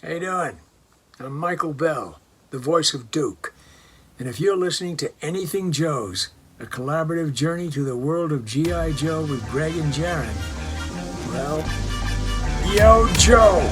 How you doing? I'm Michael Bell, the voice of Duke. And if you're listening to Anything Joe's, a collaborative journey to the world of G.I. Joe with Greg and Jaren, well, yo, Joe!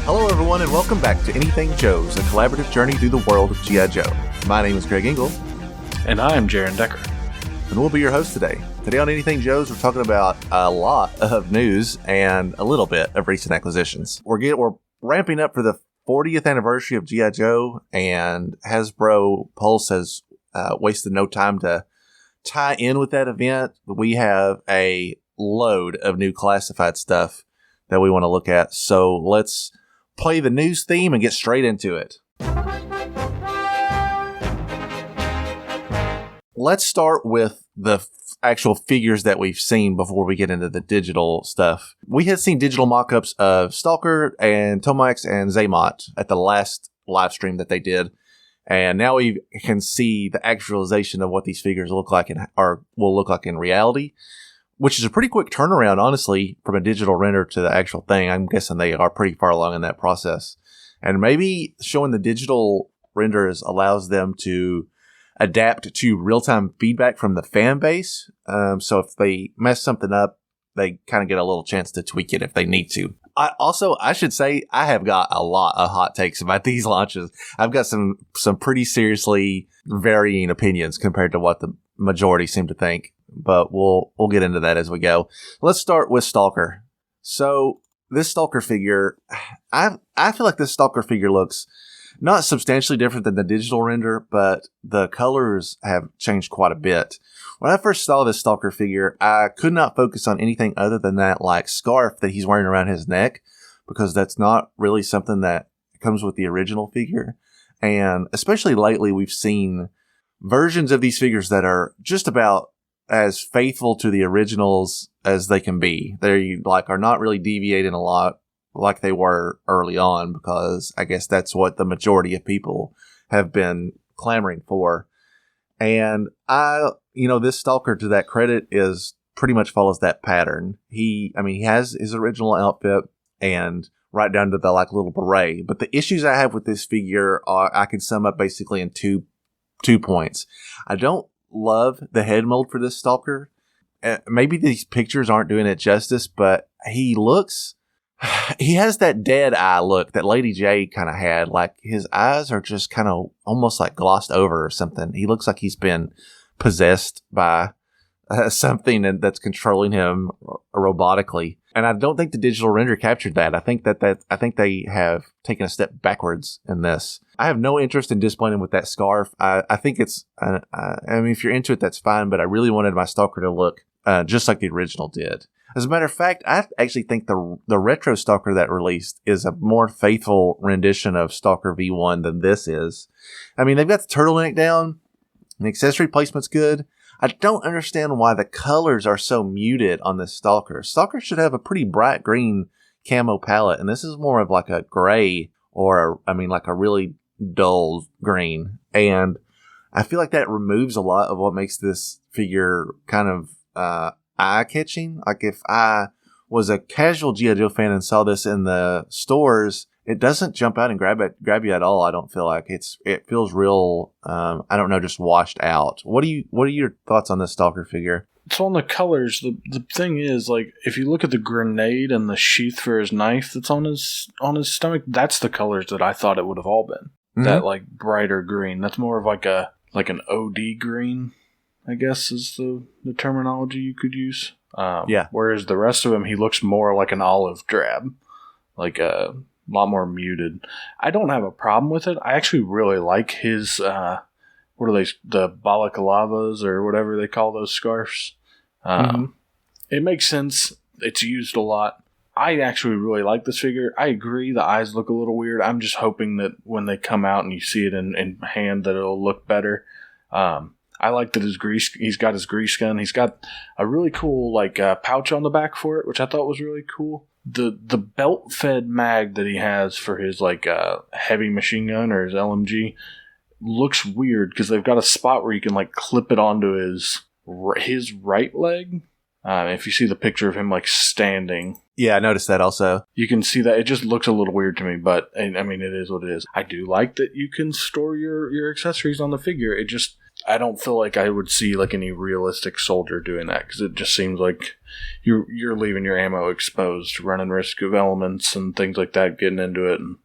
Hello everyone and welcome back to Anything Joe's, a collaborative journey through the world of G.I. Joe. My name is Greg Engel. And I'm Jaren Decker. And we'll be your host today. Today on Anything Joe's, we're talking about a lot of news and a little bit of recent acquisitions. We're ramping up for the 40th anniversary of G.I. Joe, and Hasbro Pulse has wasted no time to tie in with that event. We have a load of new classified stuff that we want to look at, so let's play the news theme and get straight into it. Let's start with the actual figures that we've seen before we get into the digital stuff. We had seen digital mock-ups of Stalker and Tomex and Zaymot at the last live stream that they did. And now we can see the actualization of what these figures look like will look like in reality, which is a pretty quick turnaround, honestly, from a digital render to the actual thing. I'm guessing they are pretty far along in that process. And maybe showing the digital renders allows them to adapt to real-time feedback from the fan base. So if they mess something up, they kind of get a little chance to tweak it if they need to. I should say I have got a lot of hot takes about these launches. I've got some pretty seriously varying opinions compared to what the majority seem to think. But we'll get into that as we go. Let's start with Stalker. So this Stalker figure, I feel like this Stalker figure looks not substantially different than the digital render, but the colors have changed quite a bit. When I first saw this Stalker figure, I could not focus on anything other than that like scarf that he's wearing around his neck, because that's not really something that comes with the original figure. And especially lately, we've seen versions of these figures that are just about as faithful to the originals as they can be. They are not really deviating a lot like they were early on, because I guess that's what the majority of people have been clamoring for. And this Stalker, to that credit, is pretty much follows that pattern. He has his original outfit and right down to the little beret. But the issues I have with this figure I can sum up basically in two points. I don't love the head mold for this Stalker. Maybe these pictures aren't doing it justice, but he has that dead eye look that Lady J kind of had. Like his eyes are just kind of almost like glossed over or something. He looks like he's been possessed by something that's controlling him robotically. And I don't think the digital render captured that. I think they have taken a step backwards in this. I have no interest in displaying him with that scarf. I think it's, if you're into it, that's fine, but I really wanted my Stalker to look just like the original did. As a matter of fact, I actually think the retro Stalker that released is a more faithful rendition of Stalker V1 than this is. I mean, they've got the turtleneck down, and the accessory placement's good. I don't understand why the colors are so muted on this Stalker. Stalker should have a pretty bright green camo palette, and this is more of like a gray or, like a really dull green. And I feel like that removes a lot of what makes this figure kind of eye-catching. Like if I was a casual G.I. Joe fan and saw this in the stores, it doesn't jump out and grab you at all. I don't feel like it feels real. Just washed out. What are your thoughts on this Stalker figure? So on the colors, the thing is, if you look at the grenade and the sheath for his knife that's on his stomach, that's the colors that I thought it would have all been. Mm-hmm. That brighter green. That's more of an OD green, I guess is the terminology you could use. Yeah. Whereas the rest of him, he looks more like an olive drab, a lot more muted. I don't have a problem with it. I actually really like his, what are they, the balaclavas or whatever they call those scarves. It makes sense. It's used a lot. I actually really like this figure. I agree the eyes look a little weird. I'm just hoping that when they come out and you see it in hand that it'll look better. I like that he's got his grease gun. He's got a really cool pouch on the back for it, which I thought was really cool. The belt fed mag that he has for his heavy machine gun or his LMG looks weird because they've got a spot where you can clip it onto his right leg. If you see the picture of him standing. Yeah, I noticed that also. You can see that. It just looks a little weird to me, but I mean, it is what it is. I do like that you can store your accessories on the figure. It just, I don't feel like I would see any realistic soldier doing that because it just seems like you're leaving your ammo exposed, running risk of elements and things like that getting into it and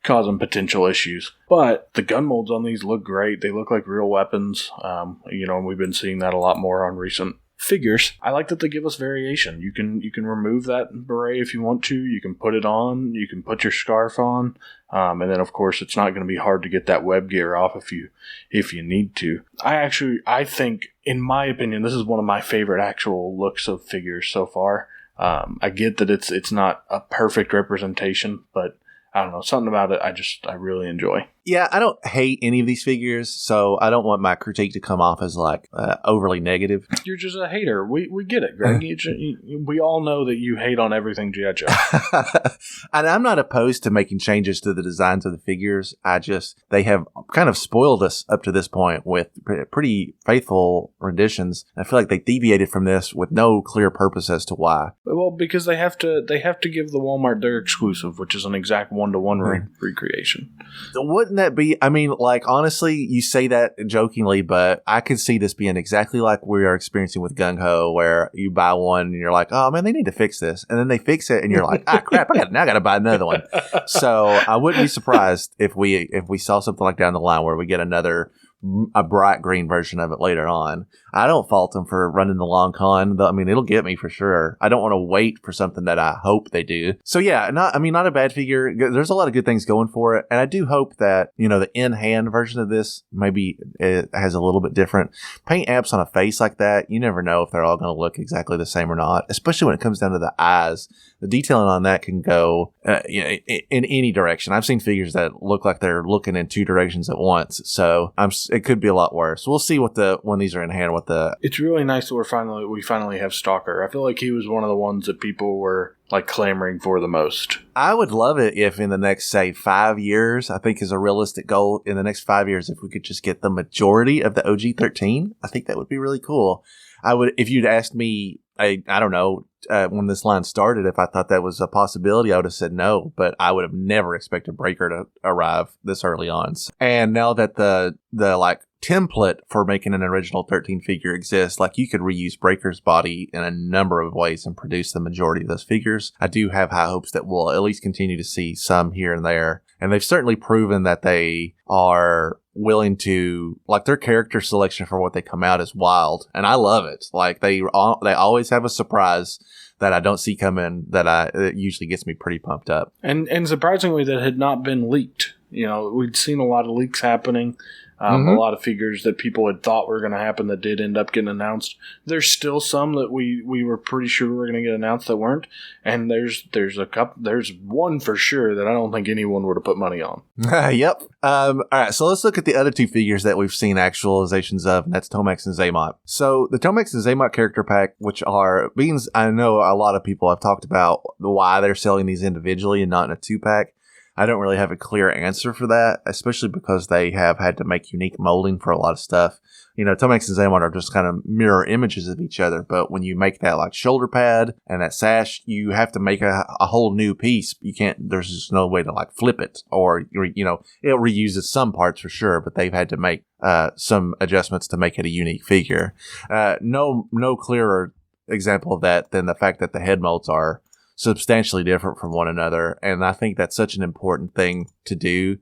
causing potential issues. But the gun molds on these look great. They look like real weapons. And we've been seeing that a lot more on recent figures. I like that they give us variation. You can remove that beret if you want to. You can put it on. You can put your scarf on. And then of course it's not going to be hard to get that web gear off if you need to. I think, in my opinion, this is one of my favorite actual looks of figures so far. I get that it's not a perfect representation, but I don't know, something about it I really enjoy. Yeah, I don't hate any of these figures, so I don't want my critique to come off as overly negative. You're just a hater. We get it, Greg. We all know that you hate on everything G.I. Joe. And I'm not opposed to making changes to the designs of the figures. They have kind of spoiled us up to this point with pretty faithful renditions. I feel like they deviated from this with no clear purpose as to why. Well, because they have to give the Walmart their exclusive, which is an exact one-to-one recreation. Wouldn't that be, honestly, you say that jokingly, but I could see this being exactly like we are experiencing with Gung Ho, where you buy one and you're like, oh man, they need to fix this. And then they fix it and you're like, crap, I got to buy another one. So I wouldn't be surprised if we saw something like down the line where we get a bright green version of it later on. I don't fault them for running the long con. I mean, it'll get me for sure. I don't want to wait for something that I hope they do. So yeah, not a bad figure. There's a lot of good things going for it. And I do hope that, the in-hand version of this, maybe it has a little bit different paint apps on a face like that. You never know if they're all going to look exactly the same or not, especially when it comes down to the eyes. The detailing on that can go in any direction. I've seen figures that look like they're looking in two directions at once. So it could be a lot worse. We'll see when these are in hand. It's really nice that we finally have Stalker. I feel like he was one of the ones that people were clamoring for the most. I would love it if in the next, say, 5 years, I think is a realistic goal, in the next 5 years, if we could just get the majority of the OG-13. I think that would be really cool. I would, if you'd asked me, I don't know, when this line started, if I thought that was a possibility, I would have said no, but I would have never expected Breaker to arrive this early on. And now that the template for making an original 13 figure exists, you could reuse Breaker's body in a number of ways and produce the majority of those figures. I do have high hopes that we'll at least continue to see some here and there. And they've certainly proven that they are willing to, their character selection for what they come out is wild. And I love it. They always have a surprise that I don't see coming that usually gets me pretty pumped up. And surprisingly, that had not been leaked. We'd seen a lot of leaks happening. A lot of figures that people had thought were going to happen that did end up getting announced. There's still some that we were pretty sure were going to get announced that weren't. And there's a couple. There's one for sure that I don't think anyone would have put money on. Yep. All right. So let's look at the other two figures that we've seen actualizations of, and that's Tomex and Xamot. So the Tomex and Xamot character pack, which are beings, I know a lot of people have talked about why they're selling these individually and not in a 2-pack. I don't really have a clear answer for that, especially because they have had to make unique molding for a lot of stuff. Tomex and Xamot are just kind of mirror images of each other, but when you make that shoulder pad and that sash, you have to make a whole new piece. There's just no way to flip it, or, it reuses some parts for sure, but they've had to make some adjustments to make it a unique figure. No clearer example of that than the fact that the head molds are substantially different from one another. And I think that's such an important thing to do.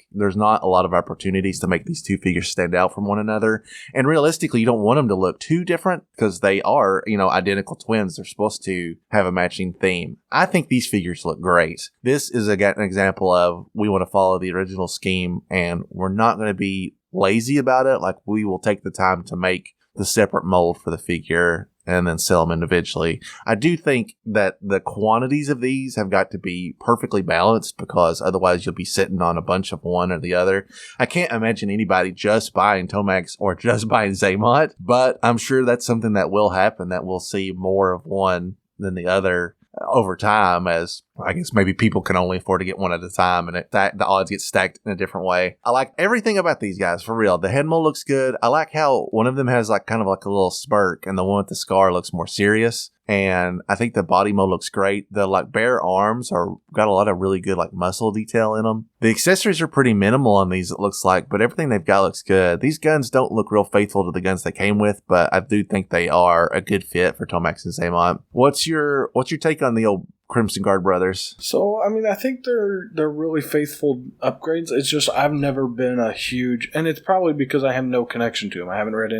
There's not a lot of opportunities to make these two figures stand out from one another. And realistically, you don't want them to look too different because they are, identical twins. They're supposed to have a matching theme. I think these figures look great. This is an example of we want to follow the original scheme and we're not going to be lazy about it. We will take the time to make the separate mold for the figure and then sell them individually. I do think that the quantities of these have got to be perfectly balanced, because otherwise you'll be sitting on a bunch of one or the other. I can't imagine anybody just buying Tomex or just buying Zaymot, but I'm sure that's something that will happen, that we'll see more of one than the other over time, as I guess maybe people can only afford to get one at a time, and the odds get stacked in a different way. I like everything about these guys, for real. The head mold looks good. I like how one of them has like kind of like a little smirk, and the one with the scar looks more serious. And I think the body mold looks great. The like bare arms got a lot of really good like muscle detail in them. The accessories are pretty minimal on these, it looks like, but everything they've got looks good. These guns don't look real faithful to the guns they came with, but I do think they are a good fit for Tomex and Zaymot. What's your take on the old Crimson Guard brothers? So, I mean, I think they're really faithful upgrades. It's just I've never been a huge, and it's probably because I have no connection to them. I haven't read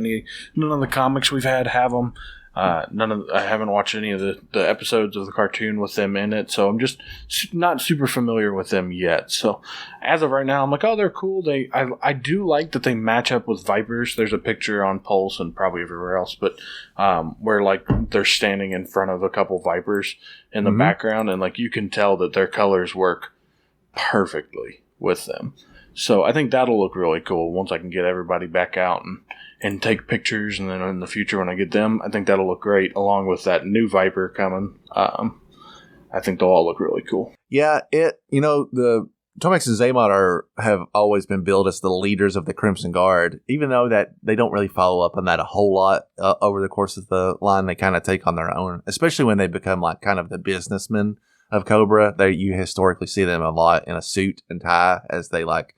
none of the comics we've have them. I haven't watched any of the episodes of the cartoon with them in it, so I'm just not super familiar with them yet. So as of right now, I'm like, oh, they're cool. I do like that they match up with Vipers. There's a picture on Pulse and probably everywhere else, but where like they're standing in front of a couple Vipers in the background, and like you can tell that their colors work perfectly with them. So I think that'll look really cool once I can get everybody back out and take pictures, and then in the future when I get them, I think that'll look great along with that new Viper coming. I think they'll all look really cool. Yeah, the Tomex and Zaymot have always been billed as the leaders of the Crimson Guard, even though that they don't really follow up on that a whole lot over the course of the line. They kind of take on their own, especially when they become like kind of the businessmen of Cobra. You historically see them a lot in a suit and tie as they like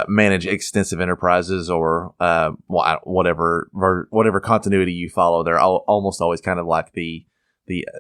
manage extensive enterprises or whatever continuity you follow. They're almost always kind of like the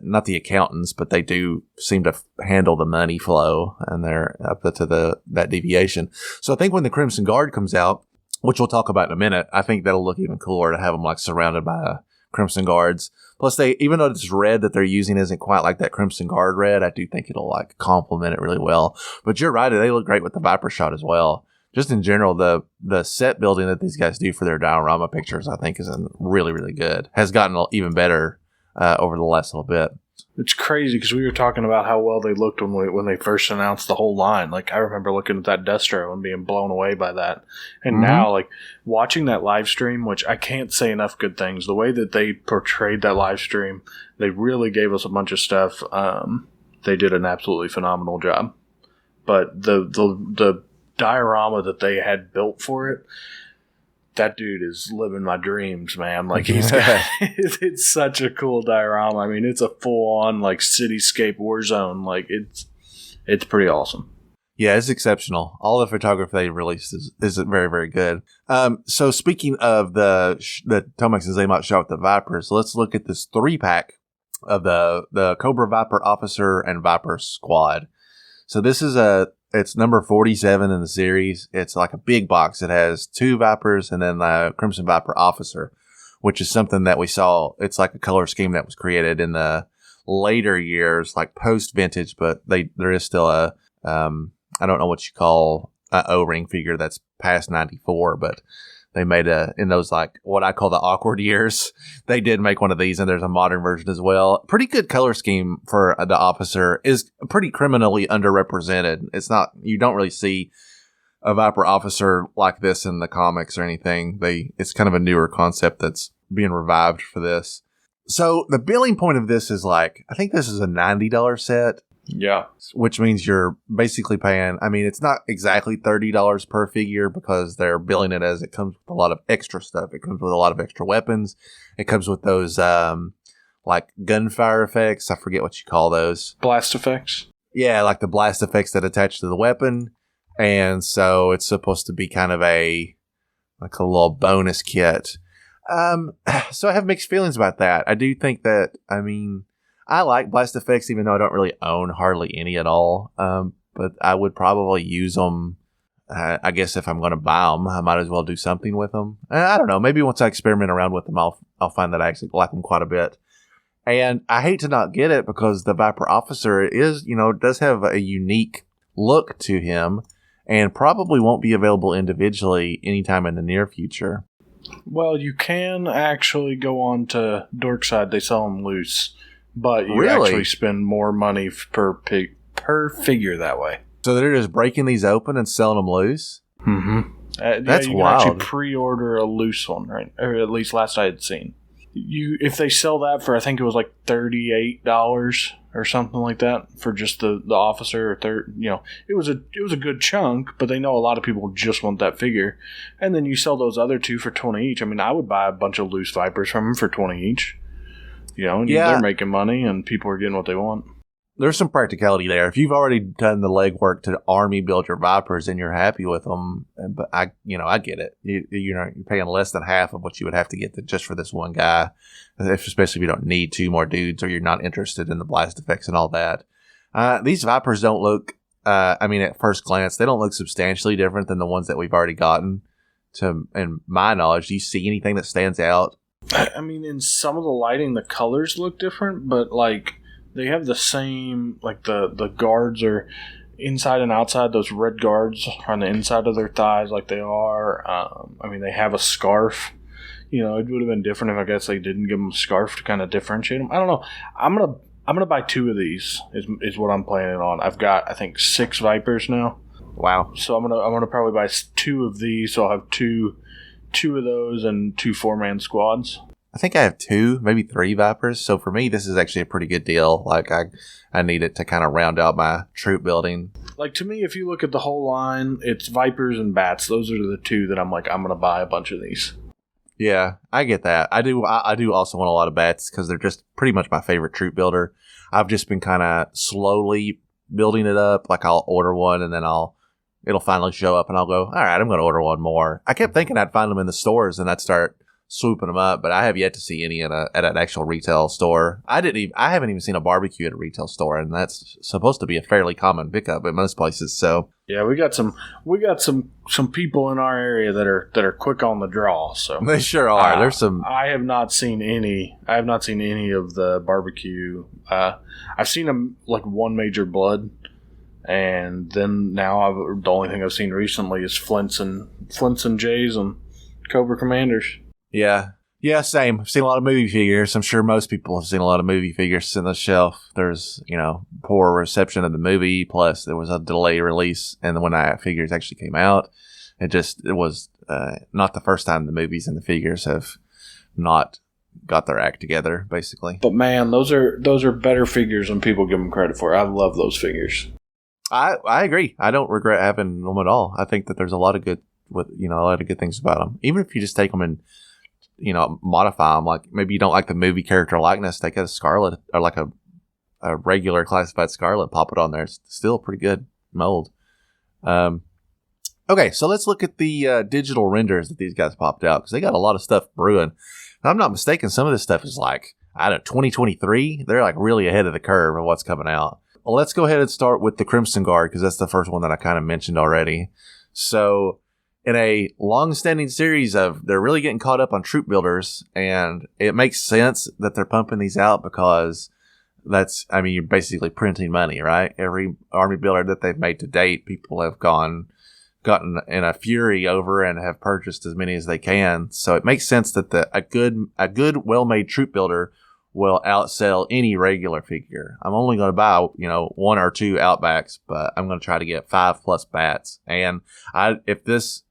not the accountants, but they do seem to handle the money flow, and they're up to that deviation. So I think when the Crimson Guard comes out, which we'll talk about in a minute, I think that'll look even cooler to have them like surrounded by Crimson Guards. Plus, even though this red that they're using isn't quite like that Crimson Guard red, I do think it'll like complement it really well. But you're right, they look great with the Viper shot as well. Just in general, the set building that these guys do for their diorama pictures, I think, is really, really good. Has gotten even better over the last little bit. It's crazy because we were talking about how well they looked when they first announced the whole line. Like, I remember looking at that Destro and being blown away by that. And now, like, watching that live stream, which I can't say enough good things, the way that they portrayed that live stream, they really gave us a bunch of stuff. They did an absolutely phenomenal job. But the diorama that they had built for it, that dude is living my dreams, man. Like, he's got, it's such a cool diorama. I mean, it's a full-on like cityscape war zone. Like, it's pretty awesome. Yeah, it's exceptional. All the photography they released is very, very good. So speaking of the Tomex and Zaymot shot with the Vipers, let's look at this 3-pack of the Cobra Viper Officer and Viper Squad. So this is it's number 47 in the series. It's like a big box. It has 2 Vipers and then the Crimson Viper Officer, which is something that we saw. It's like a color scheme that was created in the later years, like post-vintage, but there is still a, I don't know what you call an O-ring figure that's past 94, but they made in those like what I call the awkward years, they did make one of these, and there's a modern version as well. Pretty good color scheme for the Officer. Is pretty criminally underrepresented. It's not, you don't really see a Viper Officer like this in the comics or anything. It's kind of a newer concept that's being revived for this. So the billing point of this is like, I think this is a $90 set. Yeah. Which means you're basically paying, I mean, it's not exactly $30 per figure because they're billing it as it comes with a lot of extra stuff. It comes with a lot of extra weapons. It comes with those, like gunfire effects. I forget what you call those. Blast effects? Yeah, like the blast effects that attach to the weapon. And so it's supposed to be kind of a little bonus kit. So I have mixed feelings about that. I do think that, I mean, I like blast effects, even though I don't really own hardly any at all. But I would probably use them. I guess if I'm going to buy them, I might as well do something with them. I don't know. Maybe once I experiment around with them, I'll find that I actually like them quite a bit. And I hate to not get it because the Viper Officer does have a unique look to him and probably won't be available individually anytime in the near future. Well, you can actually go on to Dorkside. They sell them loose, but you Really? actually spend more money per figure that way. So they're just breaking these open and selling them loose? Mm-hmm. That's you can wild. actually pre-order a loose one, right? Or at least last I had seen. If they sell that for, I think it was like $38 or something like that for just the officer, it was a good chunk, but they know a lot of people just want that figure, and then you sell those other two for 20 each. I mean, I would buy a bunch of loose Vipers from them for 20 each. And they're making money, and people are getting what they want. There's some practicality there. If you've already done the legwork to army build your Vipers and you're happy with them, but I get it. You're paying less than half of what you would have to get just for this one guy, especially if you don't need two more dudes or you're not interested in the blast effects and all that. These Vipers don't look, at first glance, they don't look substantially different than the ones that we've already gotten. In my knowledge, do you see anything that stands out? I mean, in some of the lighting, the colors look different, but they have the same, the guards are inside and outside. Those red guards are on the inside of their thighs like they are. They have a scarf. It would have been different if I guess they didn't give them a scarf to kind of differentiate them. I don't know. I'm gonna buy two of these is what I'm planning on. I've got, I think, 6 Vipers now. Wow. So I'm gonna probably buy 2 of these. So I'll have two of those and 2 4-man squads. I think I have 2, maybe 3 Vipers. So for me, this is actually a pretty good deal. I need it to kind of round out my troop building. To me, if you look at the whole line, it's Vipers and Bats. Those are the 2 that I'm going to buy a bunch of these. Yeah, I get that. I do also want a lot of Bats because they're just pretty much my favorite troop builder. I've just been kind of slowly building it up. I'll order one and then it'll finally show up and I'll go, all right, I'm going to order one more. I kept thinking I'd find them in the stores and I'd start swooping them up, but I have yet to see any at an actual retail store. I haven't even seen a barbecue at a retail store, and that's supposed to be a fairly common pickup at most places. So yeah, we got some people in our area that are quick on the draw. So they sure are. There's some. I have not seen any of the barbecue. I've seen them one Major Blood, and then now the only thing I've seen recently is Flints and Jays and Cobra Commanders. Yeah, same. I've seen a lot of movie figures. I'm sure most people have seen a lot of movie figures in the shelf. There's, poor reception of the movie, plus there was a delay release, and when the figures actually came out, it was not the first time the movies and the figures have not got their act together, basically. But man, those are better figures than people give them credit for. I love those figures. I agree. I don't regret having them at all. I think that there's a lot of good things about them. Even if you just take them and modify them. Maybe you don't like the movie character likeness, take a Scarlet or a regular classified Scarlet, pop it on there. It's still a pretty good mold. Okay, so let's look at the digital renders that these guys popped out, because they got a lot of stuff brewing. If I'm not mistaken, some of this stuff is 2023. They're really ahead of the curve of what's coming out. Well, let's go ahead and start with the Crimson Guard, because that's the first one that I kind of mentioned already. So in a long-standing series they're really getting caught up on troop builders, and it makes sense that they're pumping these out because you're basically printing money, right? Every army builder that they've made to date, people have gotten in a fury over and have purchased as many as they can. So it makes sense that a good well-made troop builder will outsell any regular figure. I'm only going to buy, 1 or 2 Outbacks, but I'm going to try to get 5+ Bats. And if this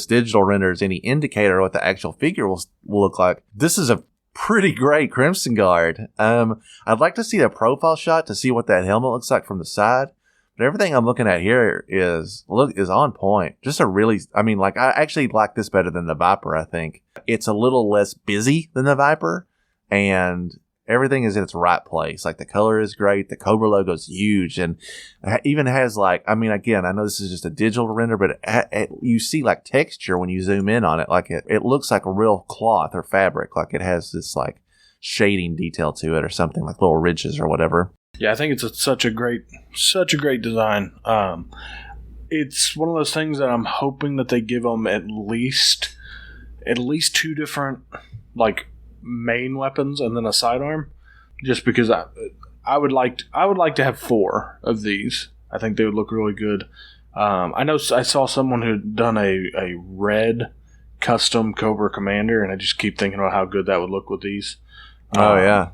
digital render is any indicator of what the actual figure will look like, this is a pretty great Crimson Guard. I'd like to see a profile shot to see what that helmet looks like from the side. But everything I'm looking at here is on point. Just I actually like this better than the Viper, I think. It's a little less busy than the Viper, and everything is in its right place. The color is great. The Cobra logo is huge. And it even has again, I know this is just a digital render, but you see texture when you zoom in on it. It looks like a real cloth or fabric. It has this shading detail to it or something, little ridges or whatever. Yeah, I think it's such a great design. It's one of those things that I'm hoping that they give them at least 2 different, main weapons and then a sidearm, just because I would like to have 4 of these. I think they would look really good. I know I saw someone who'd done a red custom Cobra Commander, and I just keep thinking about how good that would look with these. Oh, yeah.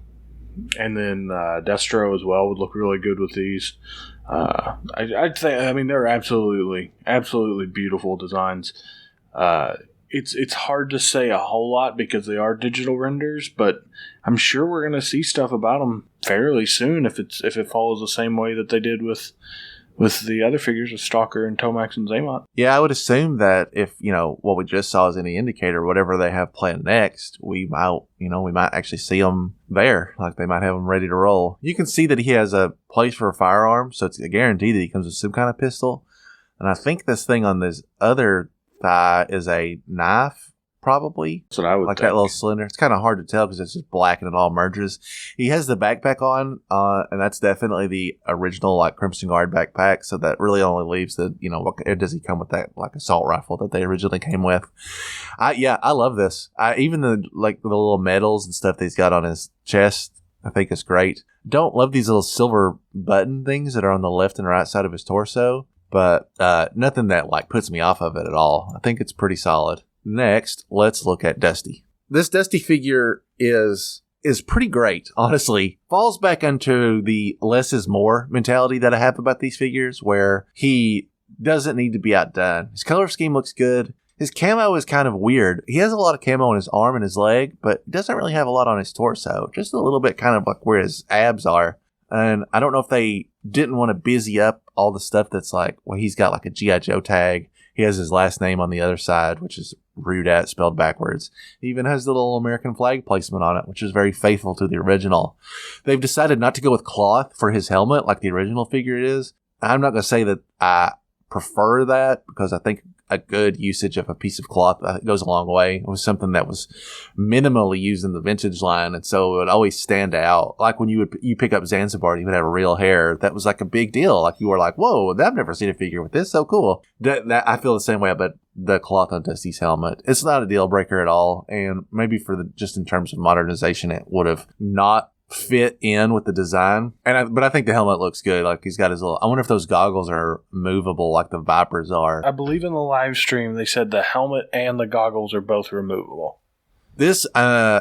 And then Destro as well would look really good with these. I'd say, I mean, they're absolutely beautiful designs. It's hard to say a whole lot because they are digital renders, but I'm sure we're going to see stuff about them fairly soon if it follows the same way that they did with the other figures of Stalker and Tomex and Zaymot. Yeah, I would assume that if, what we just saw is any indicator, whatever they have planned next, we might actually see them there. Like they might have them ready to roll. You can see that he has a place for a firearm, so it's a guarantee that he comes with some kind of pistol. And I think this thing on this other thigh is a knife, probably. That's what I would think. That little cylinder. It's kind of hard to tell because it's just black and it all merges. He has the backpack on, and that's definitely the original Crimson Guard backpack. So that really only leaves the, does he come with that assault rifle that they originally came with? I love this. Even the little medals and stuff that he's got on his chest, I think is great. Don't love these little silver button things that are on the left and right side of his torso, but nothing that puts me off of it at all. I think it's pretty solid. Next, let's look at Dusty. This Dusty figure is pretty great, honestly. Falls back into the less is more mentality that I have about these figures, where he doesn't need to be outdone. His color scheme looks good. His camo is kind of weird. He has a lot of camo on his arm and his leg, but he doesn't really have a lot on his torso. Just a little bit kind of where his abs are. And I don't know if they didn't want to busy up all the stuff that's he's got a G.I. Joe tag. He has his last name on the other side, which is Rudat spelled backwards. He even has the little American flag placement on it, which is very faithful to the original. They've decided not to go with cloth for his helmet like the original figure is. I'm not going to say that I prefer that because I think a good usage of a piece of cloth goes a long way. It was something that was minimally used in the vintage line, and so it would always stand out. Like when you pick up Zanzibar, you would have real hair. That was a big deal. You were whoa, I've never seen a figure with this. So cool. That I feel the same way about the cloth on Dusty's helmet. It's not a deal breaker at all, and maybe just in terms of modernization, it would have not fit in with the design. But I think the helmet looks good. He's got his little, I wonder if those goggles are movable like the Vipers are. I believe in the live stream they said the helmet and the goggles are both removable. This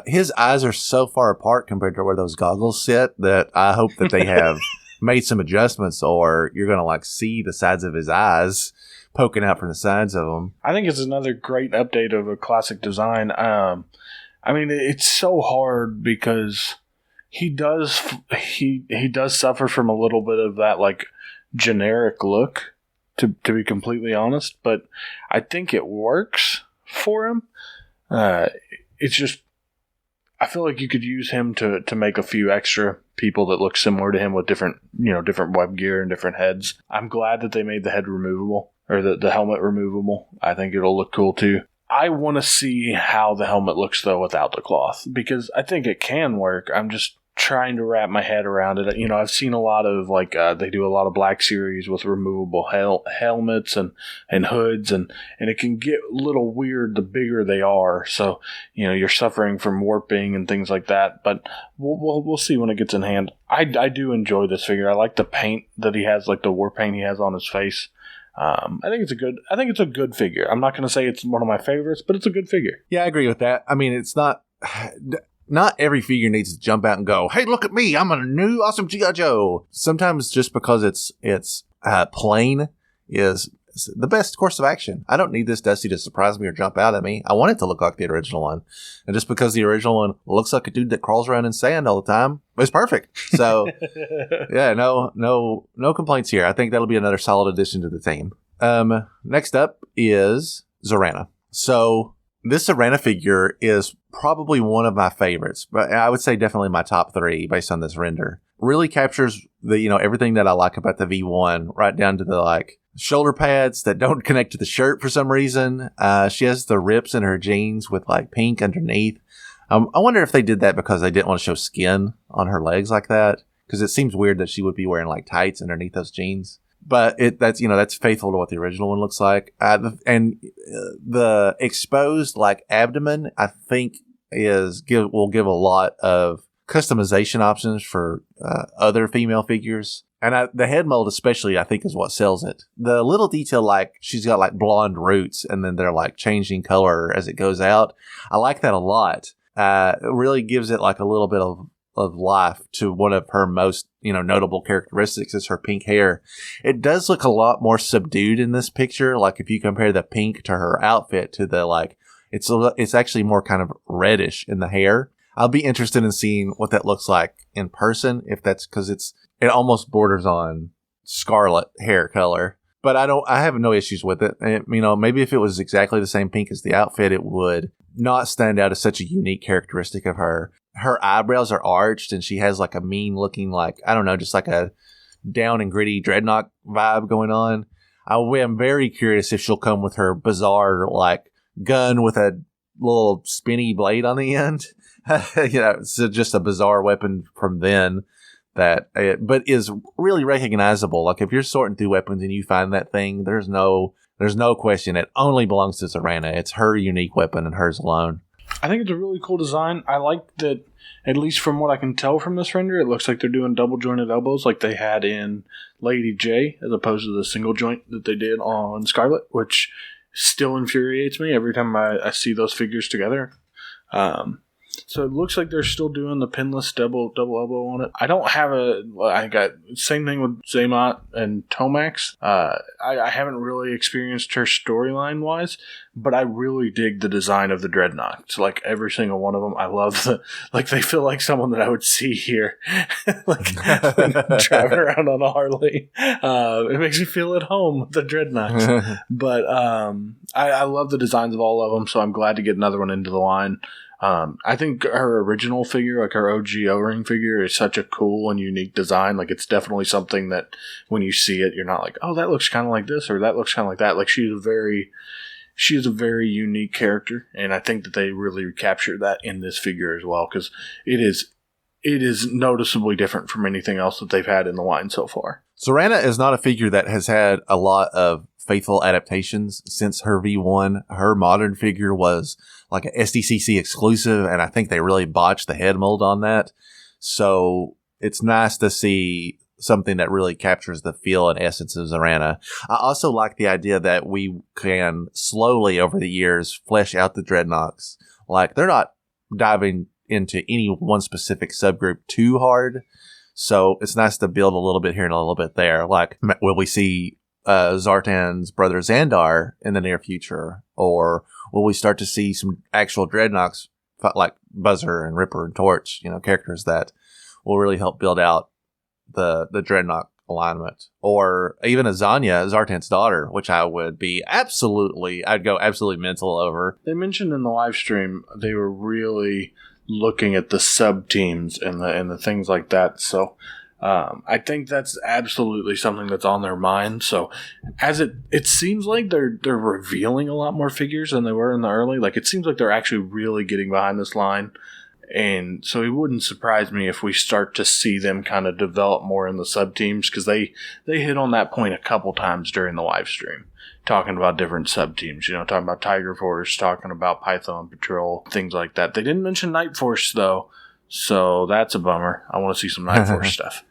his eyes are so far apart compared to where those goggles sit that I hope that they have made some adjustments, or you're gonna see the sides of his eyes poking out from the sides of them. I think it's another great update of a classic design. It's so hard because he does suffer from a little bit of that generic look, to be completely honest, but I think it works for him. It's just, I feel like you could use him to make a few extra people that look similar to him with different web gear and different heads. I'm glad that they made the head removable, or the helmet removable. I think it'll look cool too. I want to see how the helmet looks though without the cloth, because I think it can work. I'm just trying to wrap my head around it. I've seen a lot of they do a lot of Black Series with removable helmets and hoods, and it can get a little weird the bigger they are. So you're suffering from warping and things like that. But we'll see when it gets in hand. I do enjoy this figure. I like the paint that he has, the war paint he has on his face. I think it's a good figure. I'm not going to say it's one of my favorites, but it's a good figure. Yeah, I agree with that. It's not every figure needs to jump out and go, hey, look at me, I'm a new awesome G.I. Joe. Sometimes just because it's plain is the best course of action. I don't need this Dusty to surprise me or jump out at me. I want it to look like the original one. And just because the original one looks like a dude that crawls around in sand all the time, it's perfect. So, yeah, no complaints here. I think that'll be another solid addition to the team. Next up is Serena. So this Serena figure is probably one of my favorites, but I would say definitely my top 3 based on this render. Really captures the, everything that I like about the V1, right down to the shoulder pads that don't connect to the shirt for some reason. She has the rips in her jeans with pink underneath. I wonder if they did that because they didn't want to show skin on her legs like that, because it seems weird that she would be wearing tights underneath those jeans. But that's faithful to what the original one looks like. And the exposed abdomen, I think will give a lot of customization options for other female figures. And the head mold especially, I think, is what sells it. The little detail, like she's got like blonde roots and then they're like changing color as it goes out. I like that a lot. It really gives it like a little bit of life to one of her most, notable characteristics is her pink hair. It does look a lot more subdued in this picture. Like if you compare the pink to her outfit to the like, it's actually more kind of reddish in the hair. I'll be interested in seeing what that looks like in person, if that's because it almost borders on scarlet hair color. But I have no issues with it. And, maybe if it was exactly the same pink as the outfit, it would not stand out as such a unique characteristic of her. Her eyebrows are arched and she has like a mean looking, like, I don't know, just like a down and gritty dreadnought vibe going on. I'm very curious if she'll come with her bizarre, like, gun with a little spinny blade on the end. It's just a bizarre weapon from then but is really recognizable. Like if you're sorting through weapons and you find that thing, there's no question. It only belongs to Serena. It's her unique weapon and hers alone. I think it's a really cool design. I like that, at least from what I can tell from this render, it looks like they're doing double jointed elbows like they had in Lady J, as opposed to the single joint that they did on Scarlet, which still infuriates me every time I see those figures together. So it looks like they're still doing the pinless double elbow on it. I don't have I got same thing with Zaymot and Tomex. I haven't really experienced her storyline wise, but I really dig the design of the Dreadnoughts. Like every single one of them, I love they feel like someone that I would see here, like driving around on a Harley. It makes me feel at home with the Dreadnoughts. But I love the designs of all of them, so I'm glad to get another one into the line. I think her original figure, like her OG O-ring figure, is such a cool and unique design. Like it's definitely something that when you see it, you're not like, oh, that looks kind of like this or that looks kind of like that. Like she's a very unique character, and I think that they really captured that in this figure as well, because it is noticeably different from anything else that they've had in the line so far. Serena is not a figure that has had a lot of faithful adaptations since her V1. Her modern figure was like an SDCC exclusive, and I think they really botched the head mold on that. So it's nice to see something that really captures the feel and essence of Serena. I also like the idea that we can slowly over the years flesh out the Dreadnoughts. Like they're not diving into any one specific subgroup too hard. So it's nice to build a little bit here and a little bit there. Like, will we see Zartan's brother Xandar in the near future? Or will we start to see some actual Dreadnoughts like Buzzer and Ripper and Torch, characters that will really help build out the Dreadnought alignment? Or even Azanya, Zartan's daughter, which I'd go absolutely mental over. They mentioned in the live stream they were really looking at the sub teams and the things like that. So I think that's absolutely something that's on their mind. So as it seems like they're revealing a lot more figures than they were in the early. Like it seems like they're actually really getting behind this line. And so it wouldn't surprise me if we start to see them kind of develop more in the sub teams, because they hit on that point a couple times during the live stream, talking about different sub teams. Talking about Tiger Force, talking about Python Patrol, things like that. They didn't mention Night Force though, so that's a bummer. I want to see some Night Force stuff.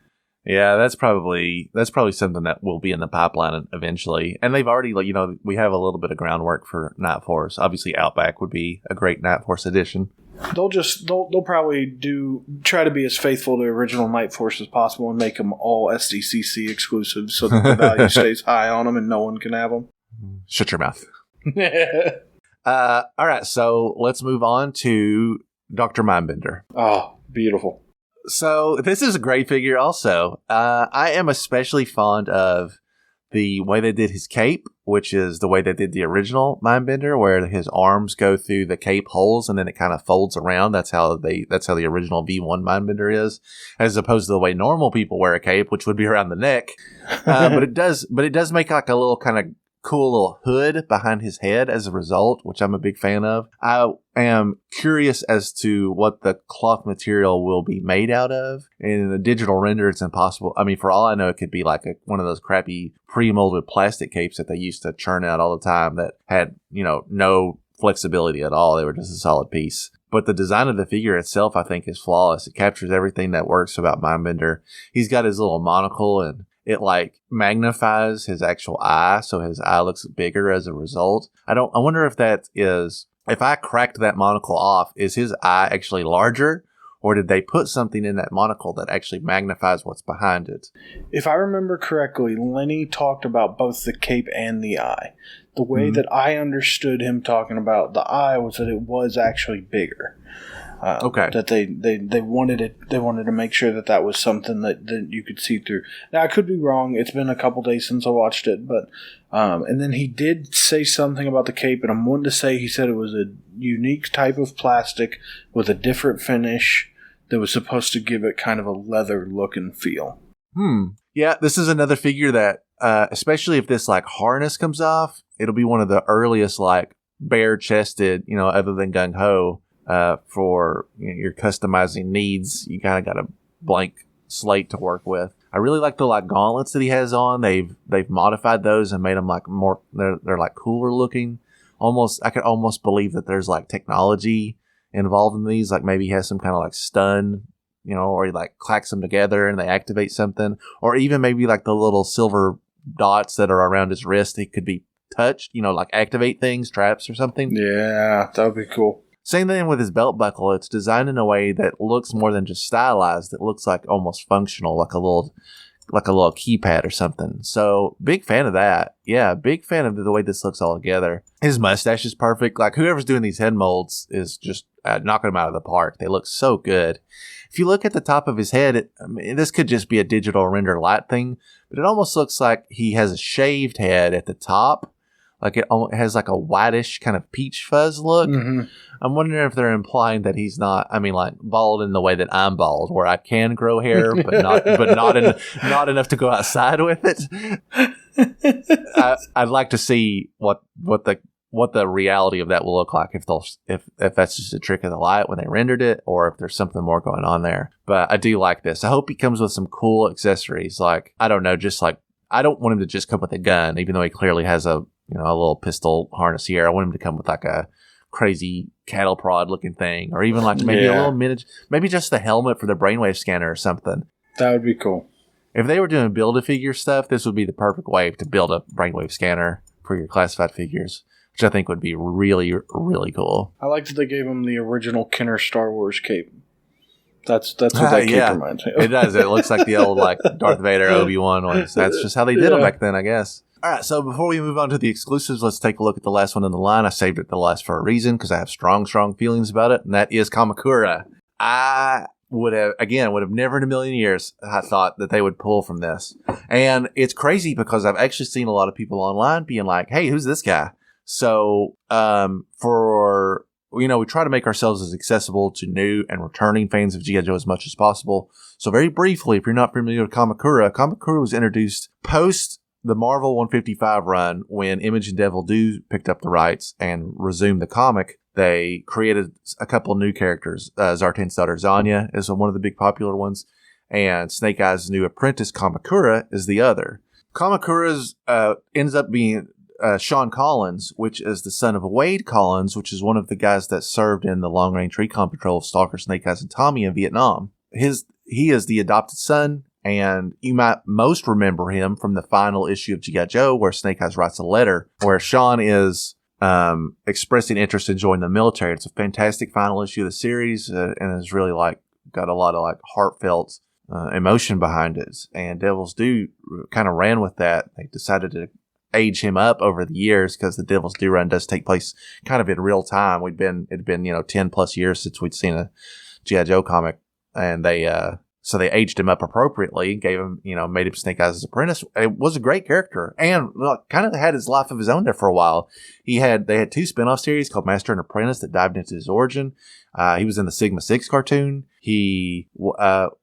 Yeah, that's probably something that will be in the pipeline eventually. And they've already, we have a little bit of groundwork for Night Force. Obviously, Outback would be a great Night Force addition. They'll probably try to be as faithful to original Night Force as possible and make them all SDCC exclusive so that the value stays high on them and no one can have them. Shut your mouth. All right, so let's move on to Dr. Mindbender. Oh, beautiful. So this is a great figure also. I am especially fond of the way they did his cape, which is the way they did the original Mindbender, where his arms go through the cape holes and then it kind of folds around. That's how the original V1 Mindbender is, as opposed to the way normal people wear a cape, which would be around the neck. But it does make like a little kind of cool little hood behind his head as a result, which I'm a big fan of. I am curious as to what the cloth material will be made out of. In a digital render, it's impossible. I mean, for all I know, it could be like one of those crappy pre-molded plastic capes that they used to churn out all the time that had, no flexibility at all. They were just a solid piece. But the design of the figure itself, I think, is flawless. It captures everything that works about Mindbender. He's got his little monocle, and it like magnifies his actual eye, so his eye looks bigger as a result. I wonder if that is, if I cracked that monocle off, is his eye actually larger? Or did they put something in that monocle that actually magnifies what's behind it? If I remember correctly, Lenny talked about both the cape and the eye. The way that I understood him talking about the eye was that it was actually bigger. Okay. That they wanted it. They wanted to make sure that was something that you could see through. Now I could be wrong. It's been a couple days since I watched it, but and then he did say something about the cape, and I'm wanting to say he said it was a unique type of plastic with a different finish that was supposed to give it kind of a leather look and feel. Yeah, this is another figure that, especially if this like harness comes off, it'll be one of the earliest like bare chested, other than Gung Ho. For your customizing needs, you kind of got a blank slate to work with. I really like the like gauntlets that he has on. They've modified those and made them like more. They're like cooler looking. I could almost believe that there's like technology involved in these. Like maybe he has some kind of like stun, or he like clacks them together and they activate something, or even maybe like the little silver dots that are around his wrist. They could be touched, like activate things, traps or something. Yeah, that would be cool. Same thing with his belt buckle. It's designed in a way that looks more than just stylized. It looks like almost functional, like a little keypad or something. So big fan of that. Yeah, big fan of the way this looks all together. His mustache is perfect. Like whoever's doing these head molds is just knocking them out of the park. They look so good. If you look at the top of his head, this could just be a digital render light thing, but it almost looks like he has a shaved head at the top. Like it has like a whitish kind of peach fuzz look. Mm-hmm. I'm wondering if they're implying that he's not, like bald in the way that I'm bald, where I can grow hair, but not enough to go outside with it. I'd like to see what the reality of that will look like, if that's just a trick of the light when they rendered it, or if there's something more going on there. But I do like this. I hope he comes with some cool accessories. Like, I don't know, just like, I don't want him to just come with a gun, even though he clearly has a little pistol harness here. I want him to come with like a crazy cattle prod looking thing, or even like maybe a little miniature, maybe just the helmet for the brainwave scanner or something. That would be cool. If they were doing Build-A-Figure stuff, this would be the perfect way to build a brainwave scanner for your classified figures, which I think would be really, really cool. I like that they gave him the original Kenner Star Wars cape. That's what that cape reminds me of. It does. It looks like the old like Darth Vader, Obi-Wan ones. That's just how they did them back then, I guess. All right, so before we move on to the exclusives, let's take a look at the last one in the line. I saved it the last for a reason, because I have strong feelings about it, and that is Kamakura. I would have never in a million years I thought that they would pull from this. And it's crazy because I've actually seen a lot of people online being like, hey, who's this guy? So we try to make ourselves as accessible to new and returning fans of G.I. Joe as much as possible. So very briefly, if you're not familiar with Kamakura was introduced post the Marvel 155 run when Image and Devil Do picked up the rights and resumed the comic. They created a couple of new characters. Zartan's daughter Zanya is one of the big popular ones, and Snake Eyes' new apprentice Kamakura is the other. Kamakura's ends up being Sean Collins, which is the son of Wade Collins, which is one of the guys that served in the long-range recon patrol of Stalker, Snake Eyes, and Tommy in Vietnam. He is the adopted son, and you might most remember him from the final issue of G.I. Joe, where Snake Eyes writes a letter where Sean is expressing interest in joining the military. It's a fantastic final issue of the series, and has really got a lot of heartfelt emotion behind it. And Devil's Due kind of ran with that. They decided to age him up over the years, because the Devil's Due run does take place kind of in real time. It had been 10 plus years since we'd seen a G.I. Joe comic, and so they aged him up appropriately, gave him, made him Snake Eyes' apprentice. It was a great character, and kind of had his life of his own there for a while. They had 2 spinoff series called Master and Apprentice that dived into his origin. He was in the Sigma 6 cartoon. He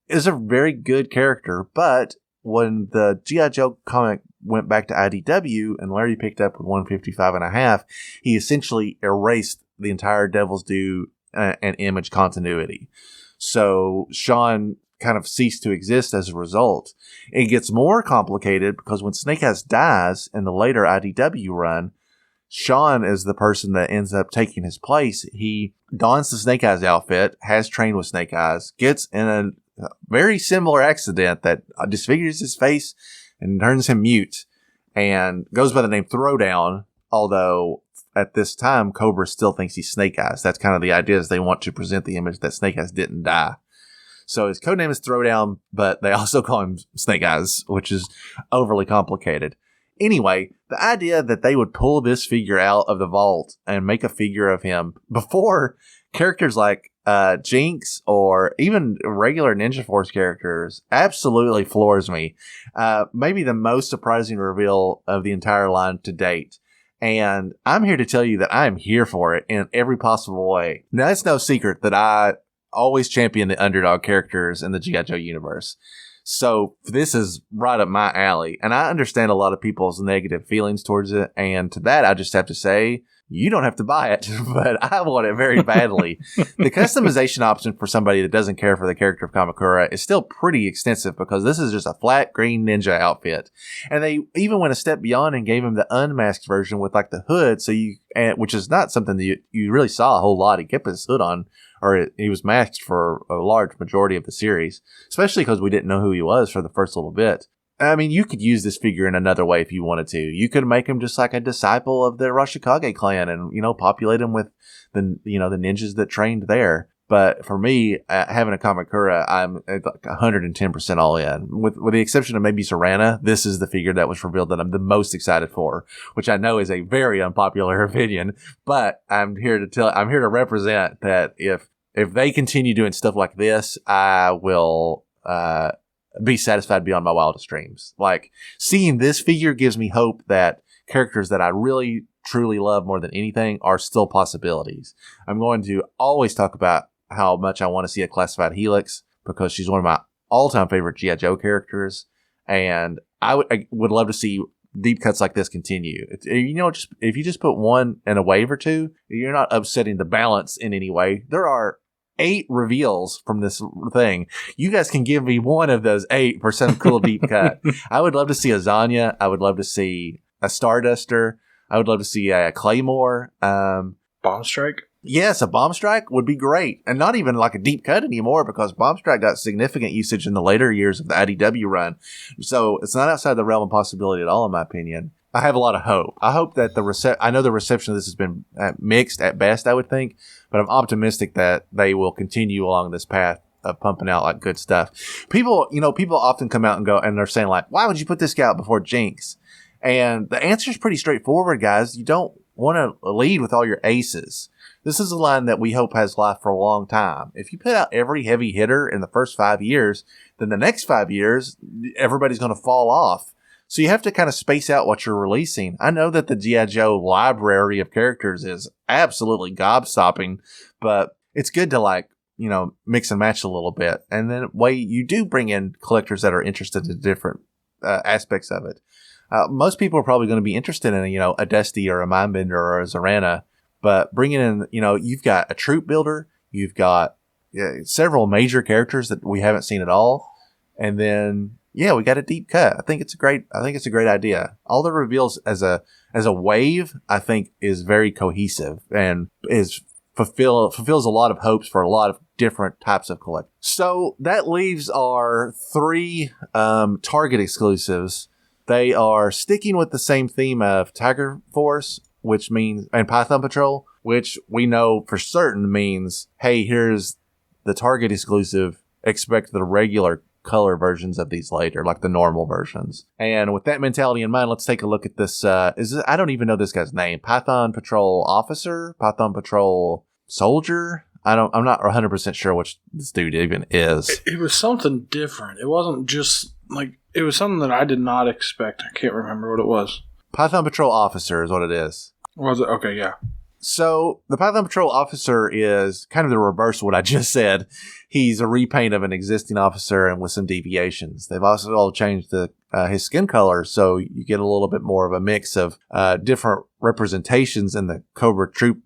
is a very good character, but when the G.I. Joe comic went back to IDW and Larry picked up with 155.5, he essentially erased the entire Devil's Due and Image continuity. So Sean kind of ceased to exist as a result. It gets more complicated because when Snake Eyes dies in the later IDW run, Sean is the person that ends up taking his place. He dons the Snake Eyes outfit, has trained with Snake Eyes, gets in a very similar accident that disfigures his face and turns him mute, and goes by the name Throwdown, although at this time, Cobra still thinks he's Snake Eyes. That's kind of the idea, is they want to present the image that Snake Eyes didn't die. So his codename is Throwdown, but they also call him Snake Eyes, which is overly complicated. Anyway, the idea that they would pull this figure out of the vault and make a figure of him before characters like Jinx or even regular Ninja Force characters absolutely floors me. Maybe the most surprising reveal of the entire line to date. And I'm here to tell you that I am here for it in every possible way. Now, it's no secret that I always champion the underdog characters in the G.I. Joe universe. So this is right up my alley. And I understand a lot of people's negative feelings towards it. And to that, I just have to say, you don't have to buy it, but I want it very badly. The customization option for somebody that doesn't care for the character of Kamakura is still pretty extensive, because this is just a flat green ninja outfit. And they even went a step beyond and gave him the unmasked version with like the hood, which is not something that you really saw a whole lot. He kept his hood on, or he was masked for a large majority of the series, especially because we didn't know who he was for the first little bit. I mean, you could use this figure in another way if you wanted to. You could make him just like a disciple of the Rashikage clan and, populate him with the ninjas that trained there. But for me, having a Kamakura, I'm like 110% all in. With the exception of maybe Serena, this is the figure that was revealed that I'm the most excited for, which I know is a very unpopular opinion. But I'm here to represent that if they continue doing stuff like this, I will be satisfied beyond my wildest dreams. Like, seeing this figure gives me hope that characters that I really truly love more than anything are still possibilities. I'm going to always talk about how much I want to see a classified Helix, because she's one of my all-time favorite G.I. Joe characters, and I would love to see deep cuts like this continue. If you just put one in a wave or two, you're not upsetting the balance in any way. There are 8 reveals from this thing. You guys can give me one of those 8 for some cool deep cut. I would love to see a Zanya. I would love to see a Starduster. I would love to see a Claymore. Bomb Strike? Yes, a Bomb Strike would be great. And not even like a deep cut anymore, because Bomb Strike got significant usage in the later years of the IDW run. So it's not outside the realm of possibility at all, in my opinion. I have a lot of hope. I hope that I know the reception of this has been mixed at best, I would think, but I'm optimistic that they will continue along this path of pumping out like good stuff. People often come out and go, and they're saying like, why would you put this guy out before Jinx? And the answer is pretty straightforward, guys. You don't want to lead with all your aces. This is a line that we hope has life for a long time. If you put out every heavy hitter in the first 5 years, then the next 5 years, everybody's going to fall off. So you have to kind of space out what you're releasing. I know that the G.I. Joe library of characters is absolutely gobstopping, but it's good to mix and match a little bit. And then you do bring in collectors that are interested in different aspects of it. Most people are probably going to be interested in, a Dusty or a Mindbender or a Serena, but bringing in, you've got a troop builder, you've got several major characters that we haven't seen at all. And then, we got a deep cut. I think it's a great idea. All the reveals as a wave, I think, is very cohesive and fulfills a lot of hopes for a lot of different types of collectors. So that leaves our 3 Target exclusives. They are sticking with the same theme of Tiger Force, and Python Patrol, which we know for certain means, hey, here's the Target exclusive. Expect the regular color versions of these later, like the normal versions. And with that mentality in mind, let's take a look at this. I don't even know this guy's name. Python Patrol Officer? Python Patrol Soldier? I'm not 100% sure which this dude even is. It was something different. It wasn't just it was something that I did not expect. I can't remember what it was. Python Patrol Officer is what it is. Was it? Okay, yeah. So the Python Patrol Officer is kind of the reverse of what I just said. He's a repaint of an existing officer and with some deviations. They've also all changed his skin color, so you get a little bit more of a mix of different representations in the Cobra troop,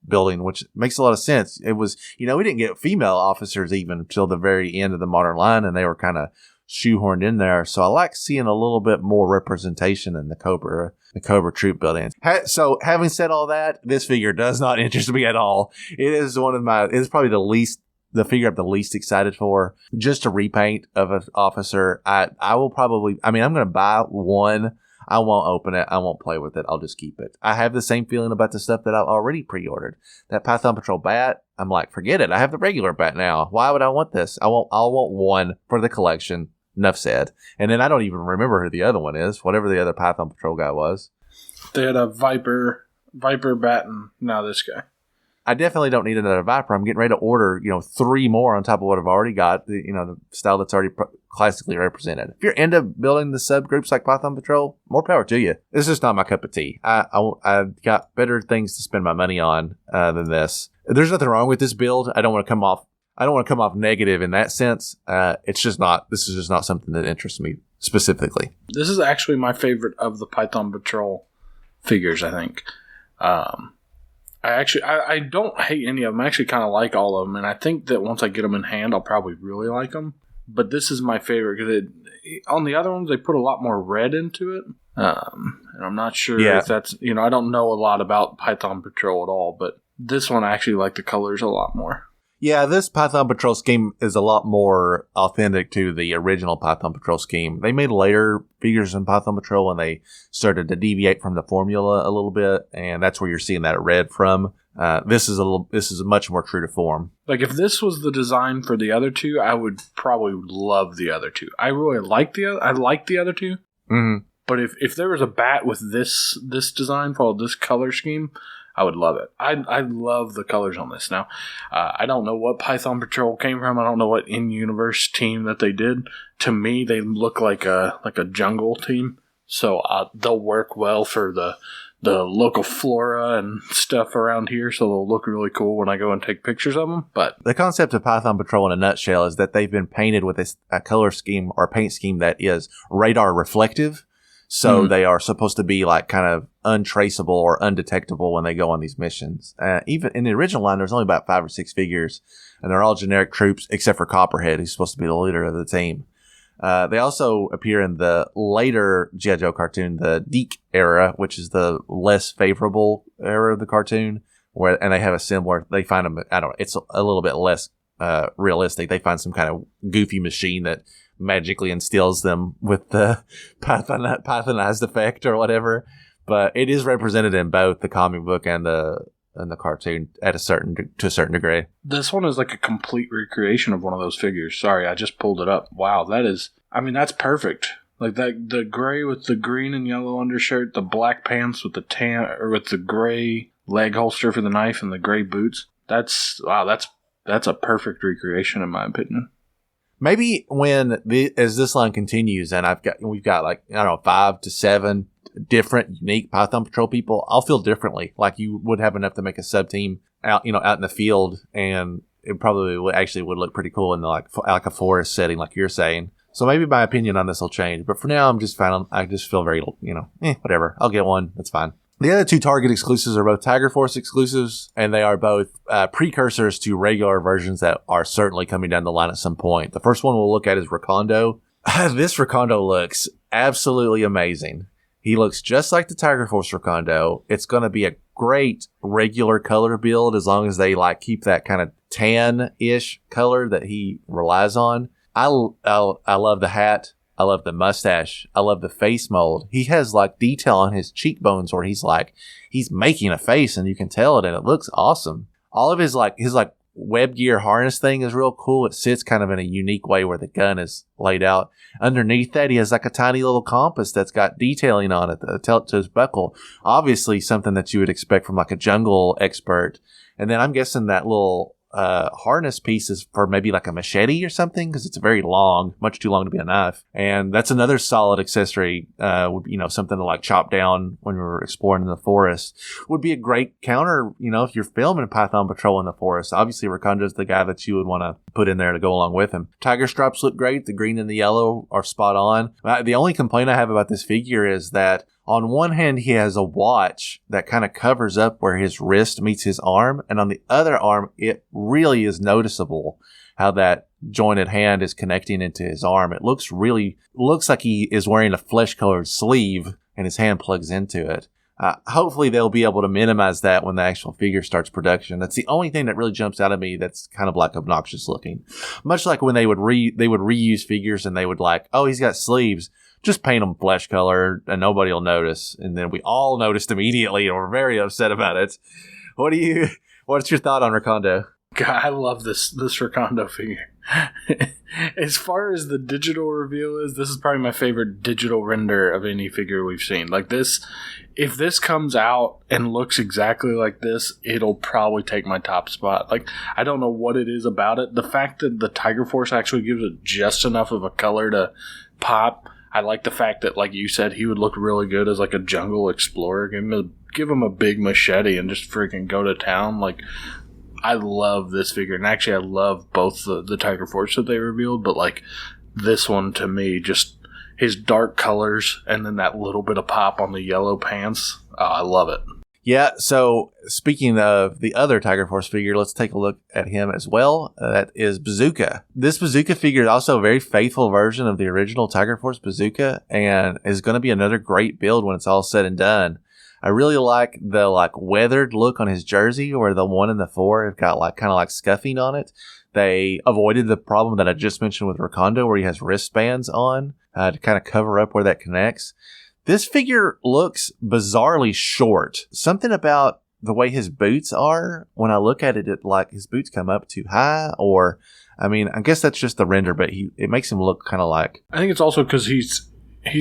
building, which makes a lot of sense. It was, we didn't get female officers even until the very end of the modern line, and they were kind of shoehorned in there. So I like seeing a little bit more representation in the Cobra troop building. So having said all that, this figure does not interest me at all. It is it's probably the figure I'm the least excited for. Just a repaint of an officer. I will probably, I'm going to buy one. I won't open it. I won't play with it. I'll just keep it. I have the same feeling about the stuff that I've already pre-ordered. That Python Patrol bat, I'm like, forget it. I have the regular bat now. Why would I want this? I want one for the collection. Enough said. And then I don't even remember who the other one is, whatever the other Python Patrol guy was. They had a Viper bat, and now this guy. I definitely don't need another Viper. I'm getting ready to order, 3 more on top of what I've already got, the style that's already classically represented. If you're into building the subgroups like Python Patrol, more power to you. It's just not my cup of tea. I've got better things to spend my money on than this. There's nothing wrong with this build. I don't want to come off negative in that sense. This is just not something that interests me specifically. This is actually my favorite of the Python Patrol figures, I think. I don't hate any of them. I actually kind of like all of them, and I think that once I get them in hand, I'll probably really like them. But this is my favorite because on the other ones, they put a lot more red into it. And I'm not sure if that's, I don't know a lot about Python Patrol at all, but this one I actually like the colors a lot more. Yeah, this Python Patrol scheme is a lot more authentic to the original Python Patrol scheme. They made later figures in Python Patrol and they started to deviate from the formula a little bit, and that's where you're seeing that red from. This is much more true to form. Like if this was the design for the other two, I would probably love the other two. I really like the other two. Mm-hmm. But if there was a bat with this design, followed this color scheme, I would love it. I love the colors on this. Now, I don't know what Python Patrol came from. I don't know what in-universe team that they did. To me, they look like a jungle team. So they'll work well for the local flora and stuff around here. So they'll look really cool when I go and take pictures of them. But the concept of Python Patrol in a nutshell is that they've been painted with a color scheme or paint scheme that is radar reflective. So they are supposed to be like kind of untraceable or undetectable when they go on these missions. Even in the original line, there's only about 5 or 6 figures, and they're all generic troops except for Copperhead, who's supposed to be the leader of the team. They also appear in the later G.I. Joe cartoon, the Deke era, which is the less favorable era of the cartoon, and they have a similar. They find them. I don't know. It's a little bit less realistic. They find some kind of goofy machine that magically instills them with the Pythonized effect or whatever, but it is represented in both the comic book and the cartoon to a certain degree. This one is like a complete recreation of one of those figures. Sorry, I just pulled it up. Wow, that's perfect. Like that, the gray with the green and yellow undershirt, the black pants with the tan or with the gray leg holster for the knife, and the gray boots. That's a perfect recreation in my opinion. Maybe as this line continues and we've got like, I don't know, 5 to 7 different unique Python Patrol people, I'll feel differently. Like you would have enough to make a sub team out in the field, and it probably would look pretty cool in like a forest setting, like you're saying. So maybe my opinion on this will change, but for now I'm just fine. I just feel very, whatever. I'll get one. That's fine. The other 2 Target exclusives are both Tiger Force exclusives, and they are both precursors to regular versions that are certainly coming down the line at some point. The first one we'll look at is Recondo. This Recondo looks absolutely amazing. He looks just like the Tiger Force Recondo. It's going to be a great regular color build as long as they keep that kind of tan-ish color that he relies on. I love the hat. I love the mustache. I love the face mold. He has detail on his cheekbones where he's making a face and you can tell it, and it looks awesome. All of his web gear harness thing is real cool. It sits kind of in a unique way where the gun is laid out. Underneath that, he has a tiny little compass that's got detailing on it to his buckle. Obviously something that you would expect from a jungle expert. And then I'm guessing that little harness piece is for maybe a machete or something, because it's very long, much too long to be a knife. And that's another solid accessory. Something to chop down when you're exploring in the forest would be a great counter. If you're filming Python Patrol in the forest, obviously Rekondo's the guy that you would want to put in there to go along with him. Tiger stripes look great. The green and the yellow are spot on. The only complaint I have about this figure is that On one hand, he has a watch that kind of covers up where his wrist meets his arm. And on the other arm, it really is noticeable how that jointed hand is connecting into his arm. It looks like he is wearing a flesh-colored sleeve and his hand plugs into it. Hopefully they'll be able to minimize that when the actual figure starts production. That's the only thing that really jumps out at me that's kind of like obnoxious looking. Much like when they would reuse figures and they would like, oh, he's got sleeves. Just paint them flesh color and nobody will notice. And then we all noticed immediately and we're very upset about it. What's your thought on Recondo? God, I love this Recondo figure. As far as the digital reveal is, this is probably my favorite digital render of any figure we've seen. Like this, if this comes out and looks exactly like this, it'll probably take my top spot. Like, I don't know what it is about it. The fact that the Tiger Force actually gives it just enough of a color to pop. I like the fact that, like you said, he would look really good as like a jungle explorer. Give him a big machete and just freaking go to town. Like, I love this figure. And actually, I love both the Tiger Force that they revealed. But, like, this one, to me, just his dark colors and then that little bit of pop on the yellow pants. I love it. Yeah, so speaking of the other Tiger Force figure, let's take a look at him as well. That is Bazooka. This Bazooka figure is also a very faithful version of the original Tiger Force Bazooka and is going to be another great build when it's all said and done. I really like the weathered look on his jersey, where the 1 and the 4 have got kind of scuffing on it. They avoided the problem that I just mentioned with Recondo, where he has wristbands on to kind of cover up where that connects. This figure looks bizarrely short. Something about the way his boots are, when I look at it, his boots come up too high, or, I mean, I guess that's just the render, but it makes him look kind of like... I think it's also because he's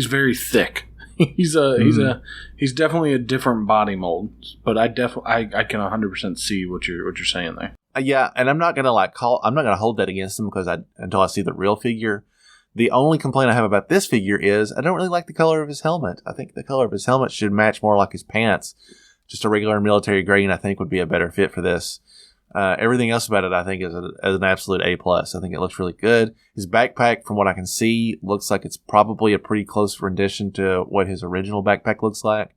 very thick. He's definitely a different body mold, but I can 100% see what you're saying there. Yeah, and I'm not gonna hold that against him until I see the real figure. The only complaint I have about this figure is I don't really like the color of his helmet. I think the color of his helmet should match more like his pants. Just a regular military green, I think, would be a better fit for this. Everything else about it, I think, is an absolute A+. I think it looks really good. His backpack, from what I can see, looks like it's probably a pretty close rendition to what his original backpack looks like.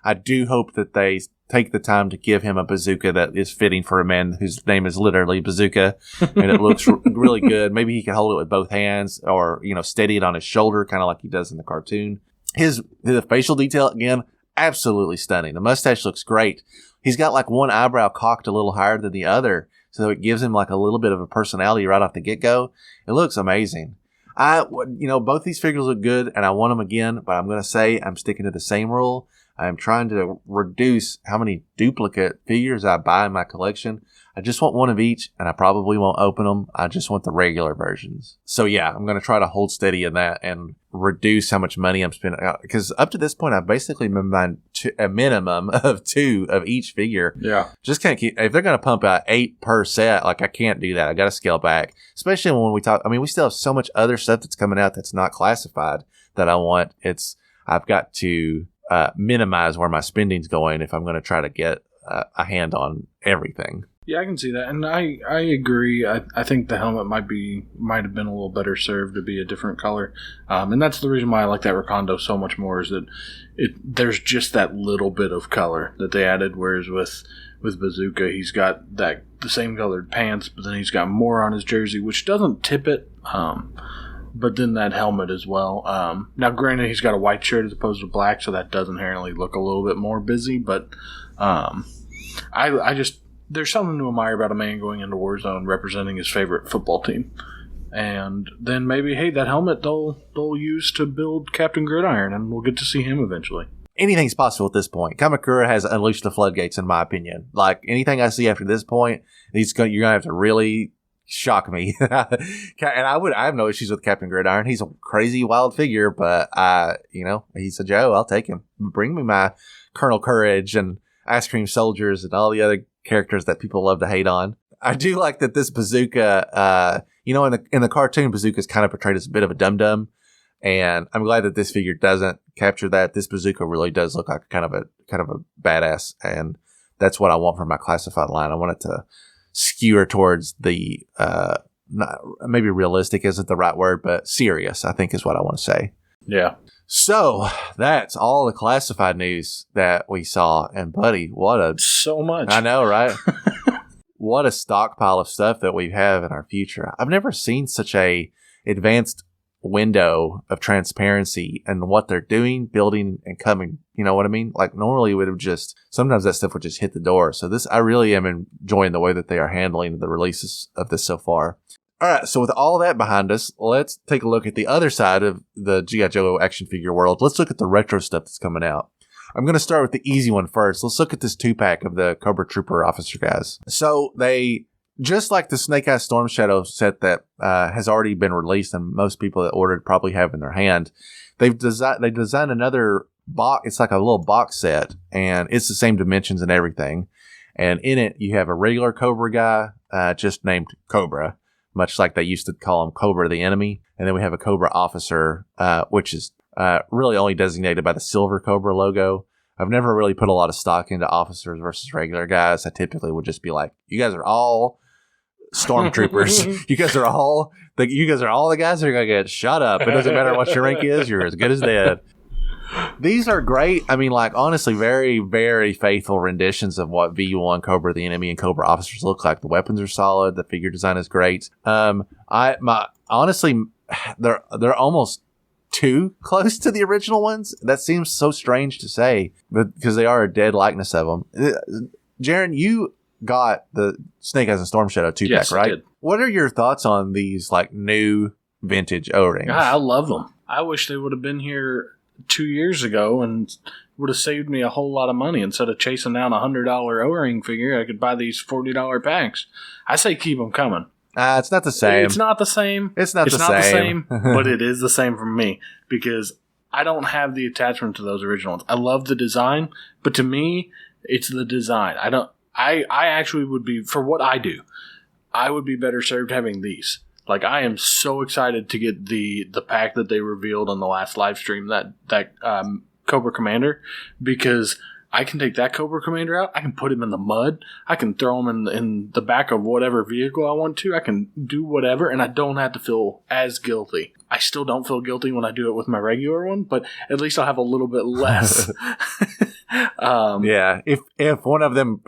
I do hope that they take the time to give him a bazooka that is fitting for a man whose name is literally Bazooka, and it looks really good. Maybe he can hold it with both hands, or steady it on his shoulder, kind of like he does in the cartoon. The facial detail, again, absolutely stunning. The mustache looks great. He's got one eyebrow cocked a little higher than the other, so it gives him a little bit of a personality right off the get-go. It looks amazing. Both these figures look good, and I want them again, but I'm going to say I'm sticking to the same rule. I'm trying to reduce how many duplicate figures I buy in my collection. I just want one of each, and I probably won't open them. I just want the regular versions. So yeah, I'm going to try to hold steady in that and reduce how much money I'm spending. Because up to this point, I've basically been buying a minimum of 2 of each figure. Yeah. Just can't keep, if they're going to pump out 8 per set, I can't do that. I got to scale back. Especially when we talk, we still have so much other stuff that's coming out that's not classified that I want. I've got to minimize where my spending's going if I'm going to try to get a hand on everything. Yeah, I can see that, and I agree. I think the helmet might have been a little better served to be a different color, and that's the reason why I like that Recondo so much more. Is that there's just that little bit of color that they added, whereas with Bazooka, he's got the same colored pants, but then he's got more on his jersey, which doesn't tip it. But then that helmet as well. Now, granted, he's got a white shirt as opposed to black, so that does inherently look a little bit more busy. But I just, there's something to admire about a man going into Warzone representing his favorite football team. And then maybe, hey, that helmet they'll use to build Captain Gridiron, and we'll get to see him eventually. Anything's possible at this point. Kamakura has unleashed the floodgates, in my opinion. Anything I see after this point, you're going to have to really shock me. And I have no issues with Captain Gridiron. He's a crazy wild figure, but he's a Joe. I'll take him. Bring me my Colonel Courage and Ice Cream Soldiers and all the other characters that people love to hate on. I do like that this Bazooka, in the cartoon, Bazooka is kind of portrayed as a bit of a dum-dum, and I'm glad that this figure doesn't capture that. This Bazooka really does look like kind of a badass, and that's what I want from my classified line. I want it to skewer towards the maybe realistic isn't the right word, but serious, I think, is what I want to say. Yeah. So that's all the classified news that we saw. And buddy, so much. I know, right? What a stockpile of stuff that we have in our future. I've never seen such a advanced window of transparency and what they're doing, building, and coming. You know what I mean? Like normally would have sometimes that stuff would just hit the door. So I really am enjoying the way that they are handling the releases of this so far. All right, so with all that behind us, let's take a look at the other side of the G.I. Joe action figure world. Let's look at the retro stuff that's coming out. I'm going to start with the easy one first. Let's look at this 2-pack of the Cobra Trooper Officer guys. So they, just like the Snake Eyes Storm Shadow set that has already been released and most people that ordered probably have in their hand, they designed another box. It's like a little box set, and it's the same dimensions and everything. And in it, you have a regular Cobra guy, just named Cobra, much like they used to call him Cobra the Enemy. And then we have a Cobra Officer, which is really only designated by the silver Cobra logo. I've never really put a lot of stock into officers versus regular guys. I typically would just be like, you guys are all stormtroopers. You guys are all the guys that are going to get shot up. It doesn't matter what your rank is. You're as good as dead. These are great. I mean, like, honestly, very, very faithful renditions of what V1, Cobra the Enemy, and Cobra Officers look like. The weapons are solid. The figure design is great. Honestly, they're almost too close to the original ones. That seems so strange to say, but because they are a dead likeness of them. Jaren, you got the Snake Eyes and Storm Shadow 2-pack, yes, right? I did. What are your thoughts on these, like, new vintage O-rings? I love them. I wish they would have been here 2 years ago and would have saved me a whole lot of money. Instead of chasing down a $100 O-ring figure, I could buy these $40 packs. I say keep them coming. It's not the same. It's not the same. It's not the same. But it is the same for me because I don't have the attachment to those original ones. I love the design, but to me, it's the design. I actually would be, for what I do, I would be better served having these. Like, I am so excited to get the pack that they revealed on the last live stream, that Cobra Commander, because I can take that Cobra Commander out, I can put him in the mud, I can throw him in the back of whatever vehicle I want to, I can do whatever, and I don't have to feel as guilty. I still don't feel guilty when I do it with my regular one, but at least I'll have a little bit less. Yeah, if one of them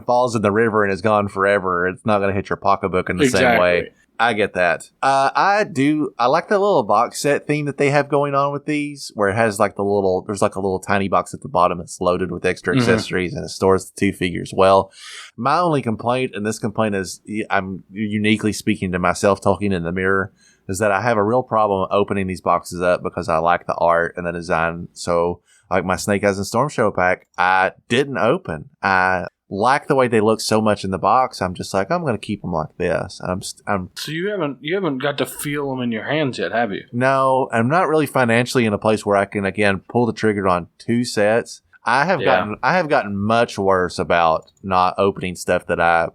falls in the river and is gone forever, it's not going to hit your pocketbook in the same way. I get that. I like the little box set theme that they have going on with these, where it has like there's like a little tiny box at the bottom that's loaded with extra accessories and it stores the 2 figures well. My only complaint, and this complaint is I'm uniquely speaking to myself talking in the mirror, is that I have a real problem opening these boxes up because I like the art and the design. So like my Snake Eyes and Storm Shadow pack, I didn't open. I like the way they look so much in the box. I'm just like, I'm going to keep them like this. So you haven't got to feel them in your hands yet, have you? No, I'm not really financially in a place where I can again pull the trigger on 2 sets. I have gotten much worse about not opening stuff that I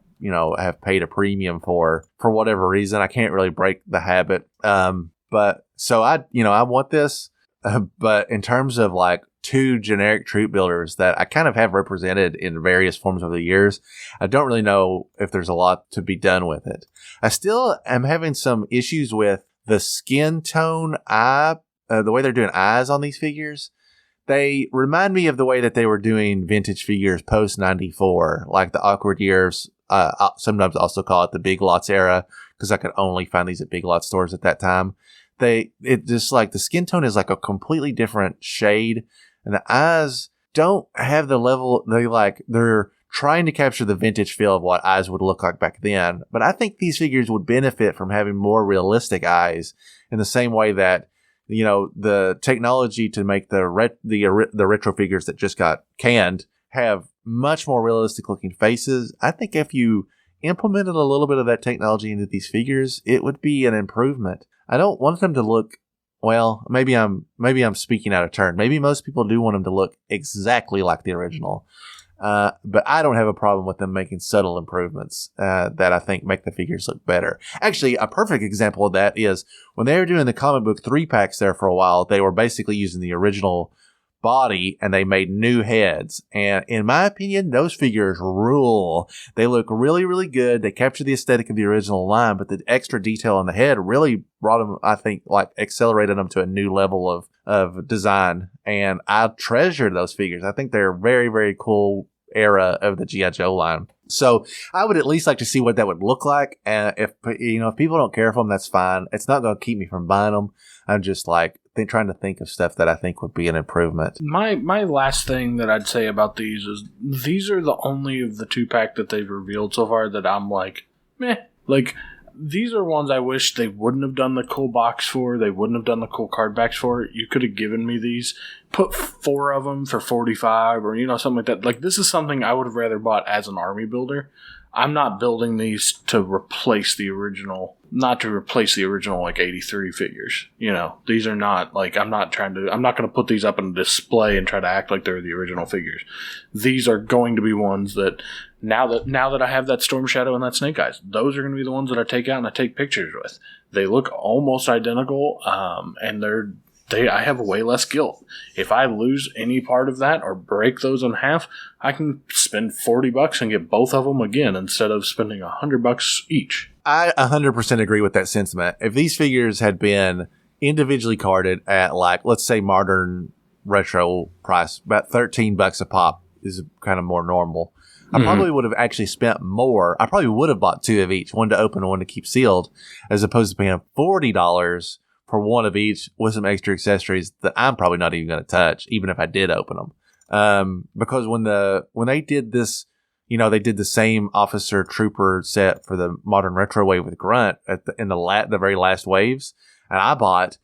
have paid a premium for whatever reason. I can't really break the habit. But so I want this. But in terms of like 2 generic troop builders that I kind of have represented in various forms over the years, I don't really know if there's a lot to be done with it. I still am having some issues with the skin tone the way they're doing eyes on these figures. They remind me of the way that they were doing vintage figures post 94, like the awkward years. Sometimes also call it the Big Lots era, because I could only find these at Big Lots stores at that time. It just like the skin tone is like a completely different shade, and the eyes don't have the level. They're trying to capture the vintage feel of what eyes would look like back then. But I think these figures would benefit from having more realistic eyes, in the same way that the technology to make the retro figures that just got canned have much more realistic looking faces. I think if you implemented a little bit of that technology into these figures, it would be an improvement. I don't want them to look, well, maybe I'm speaking out of turn. Maybe most people do want them to look exactly like the original. But I don't have a problem with them making subtle improvements that I think make the figures look better. Actually, a perfect example of that is when they were doing the comic book 3-packs there for a while, they were basically using the original body and they made new heads. And in my opinion, those figures rule. They look really, really good. They capture the aesthetic of the original line, but the extra detail on the head really brought them, I think, like accelerated them to a new level of design. And I treasure those figures. I think they're very, very cool era of the G.I. Joe line. So I would at least like to see what that would look like. And if people don't care for them, that's fine. It's not going to keep me from buying them. I'm just like trying to think of stuff that I think would be an improvement. My last thing that I'd say about these is these are the only of the 2-pack that they've revealed so far that I'm like, meh. Like, these are ones I wish they wouldn't have done the cool box for. They wouldn't have done the cool card backs for. You could have given me these. Put 4 of them for $45 or, something like that. Like, this is something I would have rather bought as an army builder. I'm not building these to replace the original, not to replace the original, like, 83 figures. These are not, like, I'm not going to put these up on a display and try to act like they're the original figures. These are going to be ones that, now that I have that Storm Shadow and that Snake Eyes, those are going to be the ones that I take out and I take pictures with. They look almost identical, and I have way less guilt. If I lose any part of that or break those in half, I can spend $40 and get both of them again instead of spending $100 each. I 100% agree with that sentiment. If these figures had been individually carded at, like, let's say modern retro price, about $13 a pop is kind of more normal. I probably would have actually spent more. I probably would have bought 2 of each, one to open and one to keep sealed, as opposed to paying $40 for one of each with some extra accessories that I'm probably not even going to touch, even if I did open them. Because when they did this, they did the same Officer Trooper set for the modern retro wave with Grunt in the very last waves, and I bought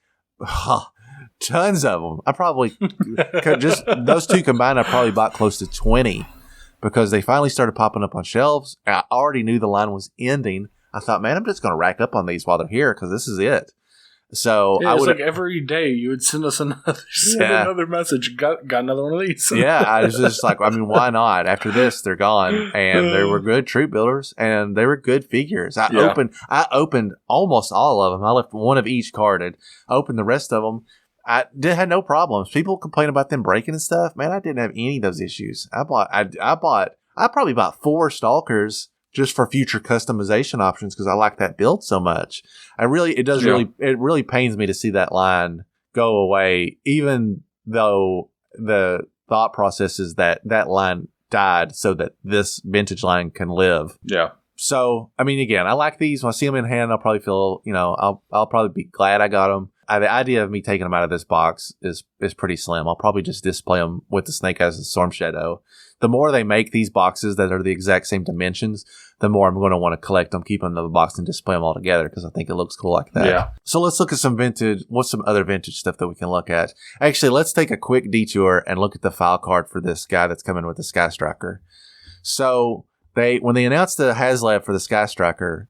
tons of them. I probably just those two combined, I probably bought close to 20 because they finally started popping up on shelves. I already knew the line was ending. I thought, man, I'm just going to rack up on these while they're here because this is it. So I would, like, every day you would send us another message. Got another one of these. Yeah, I was just like, I mean, why not? After this, they're gone, and they were good troop builders, and they were good figures. I opened almost all of them. I left one of each carded. I opened the rest of them. I had no problems. People complain about them breaking and stuff. Man, I didn't have any of those issues. I probably bought 4 Stalkers just for future customization options because I like that build so much. It really pains me to see that line go away, even though the thought process is that line died so that this vintage line can live. Yeah. So, I mean, again, I like these. When I see them in hand, I'll probably feel, I'll probably be glad I got them. The idea of me taking them out of this box is pretty slim. I'll probably just display them with the Snake Eyes and Storm Shadow. The more they make these boxes that are the exact same dimensions, the more I'm going to want to collect them, keep them in the box, and display them all together because I think it looks cool like that. Yeah. So let's look at some other vintage stuff that we can look at. Actually, let's take a quick detour and look at the file card for this guy that's coming with the Sky Striker. So when they announced the HasLab for the Sky Striker,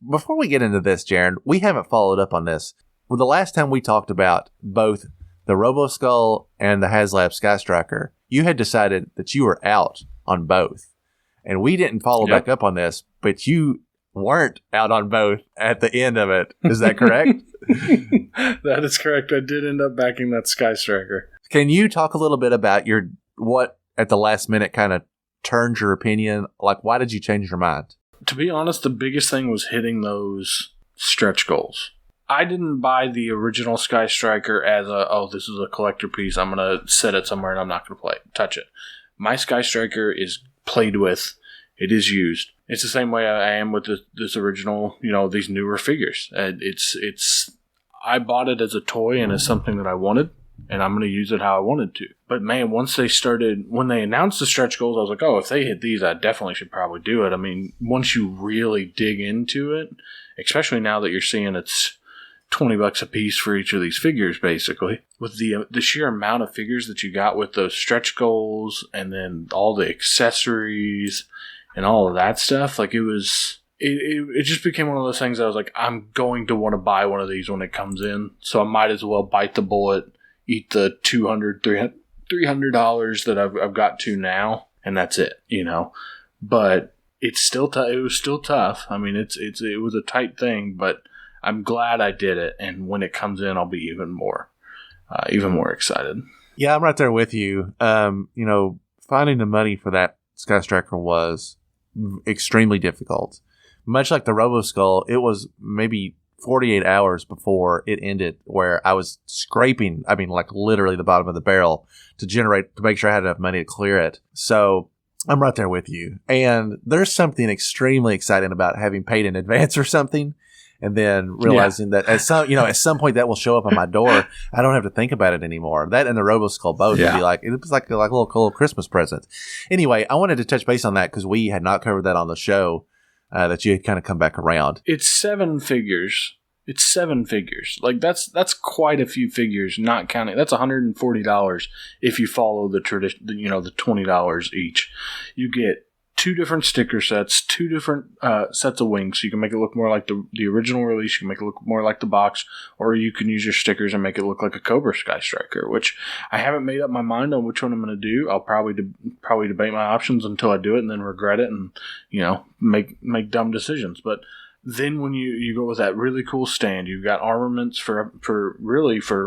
before we get into this, Jaren, we haven't followed up on this. Well, the last time we talked about both the Robo Skull and the HasLab Sky Striker, you had decided that you were out on both. And we didn't follow back up on this, but you weren't out on both at the end of it. Is that correct? That is correct. I did end up backing that Sky Striker. Can you talk a little bit about what at the last minute kind of turned your opinion? Like, why did you change your mind? To be honest, the biggest thing was hitting those stretch goals. I didn't buy the original Sky Striker as this is a collector piece. I'm going to set it somewhere and I'm not going to touch it. My Sky Striker is played with. It is used. It's the same way I am with this original, these newer figures. I bought it as a toy and as something that I wanted, and I'm going to use it how I wanted to. But man, when they announced the stretch goals, I was like, if they hit these, I definitely should probably do it. I mean, once you really dig into it, especially now that you're seeing it's $20 a piece for each of these figures, basically. With the sheer amount of figures that you got with those stretch goals and then all the accessories and all of that stuff, like it just became one of those things that I was like, I'm going to want to buy one of these when it comes in, so I might as well bite the bullet, eat the $200, $300 that I've got to now, and that's it, But it's still it was still tough. I mean, it was a tight thing, but I'm glad I did it, and when it comes in, I'll be even more excited. Yeah, I'm right there with you. Finding the money for that Sky Striker was extremely difficult. Much like the Robo Skull, it was maybe 48 hours before it ended where I was scraping, like literally the bottom of the barrel to make sure I had enough money to clear it. So I'm right there with you. And there's something extremely exciting about having paid in advance or something and then realizing that at some point that will show up on my door. I don't have to think about it anymore. That and the Robo Skull both would be like, it was like a little Christmas present. Anyway, I wanted to touch base on that because we had not covered that on the show. That you had kind of come back around. It's 7 figures. Like that's quite a few figures, not counting. That's $140 if you follow the tradition. The $20 each. You get 2 different sticker sets, 2 different sets of wings. So you can make it look more like the original release. You can make it look more like the box, or you can use your stickers and make it look like a Cobra Sky Striker. Which I haven't made up my mind on which one I'm going to do. I'll probably debate my options until I do it, and then regret it, and make dumb decisions. But then when you go with that really cool stand, you've got armaments for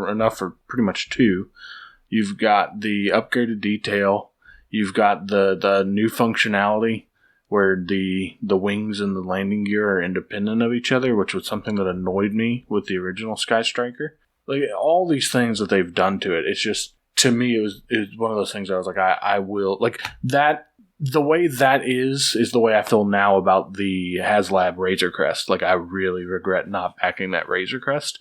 enough for pretty much 2. You've got the upgraded detail. You've got the new functionality where the wings and the landing gear are independent of each other, which was something that annoyed me with the original Sky Striker. Like all these things that they've done to it, it's just, to me, it was one of those things I was like, I will like that. The way that is the way I feel now about the HasLab Razor Crest. Like I really regret not backing that Razor Crest.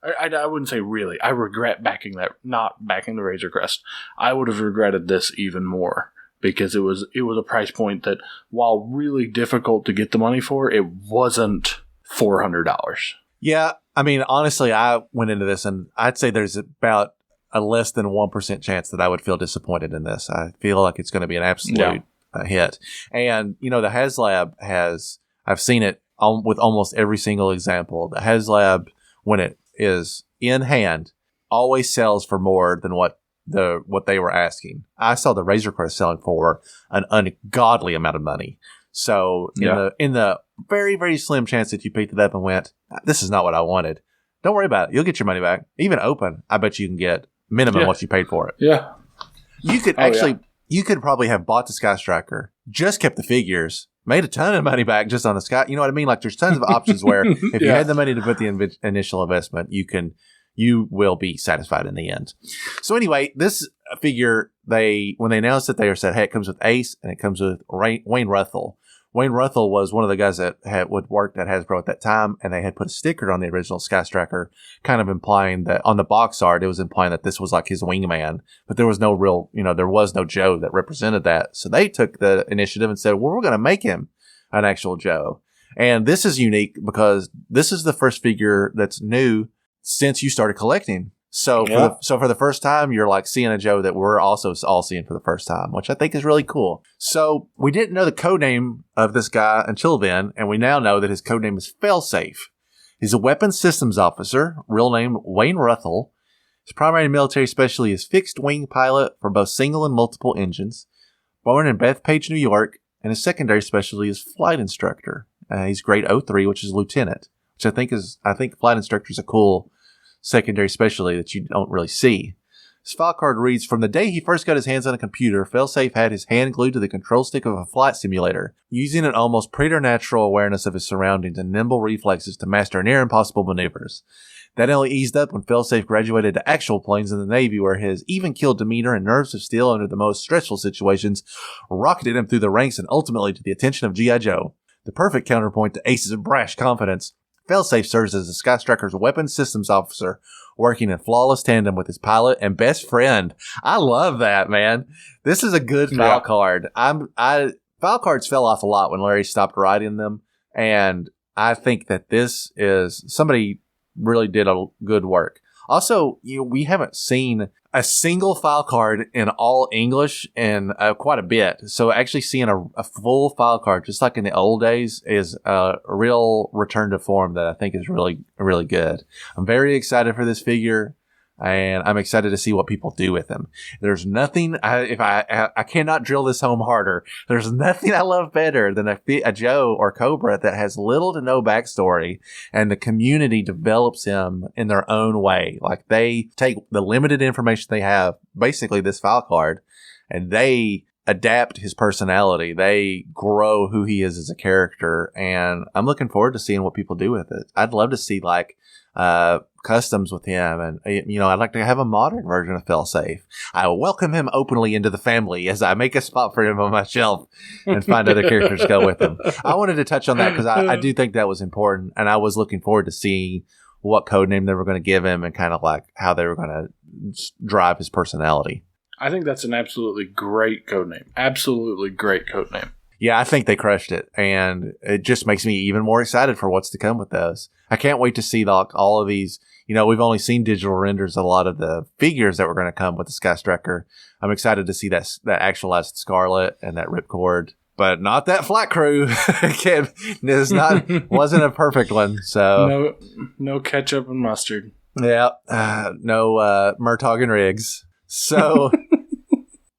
I wouldn't say really. I regret not backing the Razor Crest. I would have regretted this even more because it was a price point that, while really difficult to get the money for, it wasn't $400. Yeah, honestly, I went into this and I'd say there's about a less than 1% chance that I would feel disappointed in this. I feel like it's going to be an absolute hit. And the HasLab I've seen it with almost every single example. The HasLab, when it is in hand, always sells for more than what they were asking. I saw the Razor Crest selling for an ungodly amount of money. So in the very, very slim chance that you picked it up and went, this is not what I wanted, don't worry about it. You'll get your money back. Even open, I bet you can get minimum what you paid for it. Yeah. You could you could probably have bought the Sky Striker, just kept the figures, made a ton of money back just on the Sky. You know what I mean? Like there's tons of options where if you had the money to put the initial investment, you will be satisfied in the end. So anyway, this figure, when they announced it, they said, hey, it comes with Ace and it comes with Wayne Ruthell. Wayne Ruthell was one of the guys that had worked at Hasbro at that time, and they had put a sticker on the original Sky Striker, kind of implying that on the box art, it was implying that this was like his wingman, but there was no real, there was no Joe that represented that. So they took the initiative and said, well, we're going to make him an actual Joe. And this is unique because this is the first figure that's new since you started collecting. So for the first time, you're like seeing a Joe that we're also all seeing for the first time, which I think is really cool. So we didn't know the code name of this guy until then, and we now know that his code name is Failsafe. He's a weapons systems officer, real name Wayne Ruthell. His primary military specialty is fixed wing pilot for both single and multiple engines. Born in Bethpage, New York, and his secondary specialty is flight instructor. He's grade 03, which is lieutenant, which I think flight instructor is a cool secondary specialty that you don't really see. His file card reads, from the day he first got his hands on a computer, Failsafe had his hand glued to the control stick of a flight simulator, using an almost preternatural awareness of his surroundings and nimble reflexes to master near impossible maneuvers. That only eased up when Failsafe graduated to actual planes in the Navy, where his even-keeled demeanor and nerves of steel under the most stressful situations rocketed him through the ranks and ultimately to the attention of G.I. Joe. The perfect counterpoint to Ace's brash confidence, Failsafe serves as the Sky Striker's weapons systems officer, working in flawless tandem with his pilot and best friend. I love that, man. This is a good file card. File cards fell off a lot when Larry stopped writing them, and I think that this is somebody really did a good work. Also, we haven't seen a single file card in all English in quite a bit. So actually seeing a full file card, just like in the old days, is a real return to form that I think is really, really good. I'm very excited for this figure. And I'm excited to see what people do with him. There's nothing, I cannot drill this home harder. There's nothing I love better than a GIJOE or Cobra that has little to no backstory, and the community develops him in their own way. Like, they take the limited information they have, basically this file card, and they adapt his personality. They grow who he is as a character, and I'm looking forward to seeing what people do with it. I'd love to see, like, customs with him, and I'd like to have a modern version of Failsafe. I will welcome him openly into the family as I make a spot for him on my shelf and find other characters to go with him. I wanted to touch on that because I do think that was important, and I was looking forward to seeing what codename they were going to give him and kind of like how they were going to drive his personality. I think that's an absolutely great codename. Absolutely great codename. Yeah, I think they crushed it, and it just makes me even more excited for what's to come with those. I can't wait to see all of these. We've only seen digital renders of a lot of the figures that were going to come with the Sky Striker. I'm excited to see that actualized Scarlet and that Ripcord, but not that Flat Crew. Wasn't a perfect one. So no ketchup and mustard. Yeah, no Murtaugh and Riggs. So.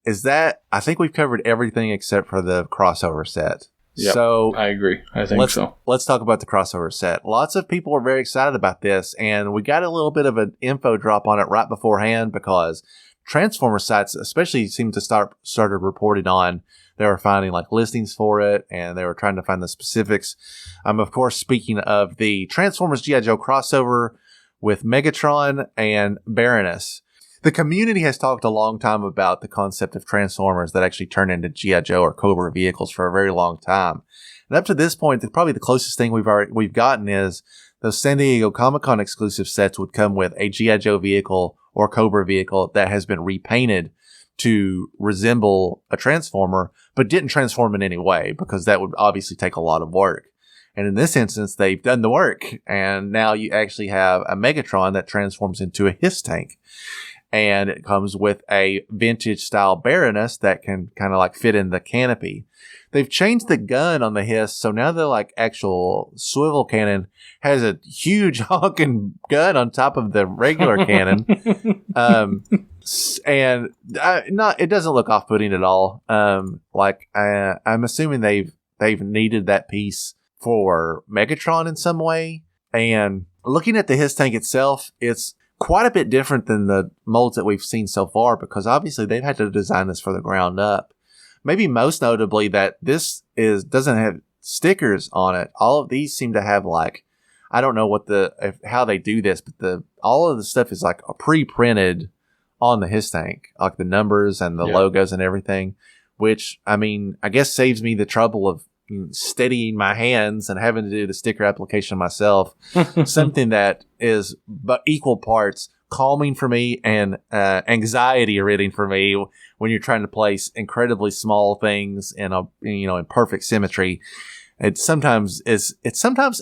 I think we've covered everything except for the crossover set. Yep, so I agree. I think so. Let's talk about the crossover set. Lots of people are very excited about this, and we got a little bit of an info drop on it right beforehand because Transformer sites especially seemed to started reporting on. They were finding like listings for it, and they were trying to find the specifics. Of course, speaking of the Transformers GIJOE crossover with Megatron and Baroness. The community has talked a long time about the concept of Transformers that actually turn into GIJOE or Cobra vehicles for a very long time. And up to this point, probably the closest thing we've gotten is those San Diego Comic-Con exclusive sets would come with a GIJOE vehicle or Cobra vehicle that has been repainted to resemble a Transformer, but didn't transform in any way because that would obviously take a lot of work. And in this instance, they've done the work, and now you actually have a Megatron that transforms into a Hiss tank. And it comes with a vintage style Baroness that can kind of like fit in the canopy. They've changed the gun on the Hiss, so now the like actual swivel cannon has a huge honking gun on top of the regular cannon. And it doesn't look off-putting at all. I'm assuming they've needed that piece for Megatron in some way. And looking at the Hiss tank itself, it's quite a bit different than the molds that we've seen so far because obviously they've had to design this for the ground up. Maybe most notably that this doesn't have stickers on it. All of these seem to have like, I don't know how they do this, but all of the stuff is like pre-printed on the Hiss tank, like the numbers and the logos and everything, which I guess saves me the trouble of steadying my hands and having to do the sticker application myself. Something that is but equal parts calming for me and anxiety ridding for me when you're trying to place incredibly small things in in perfect symmetry. It's sometimes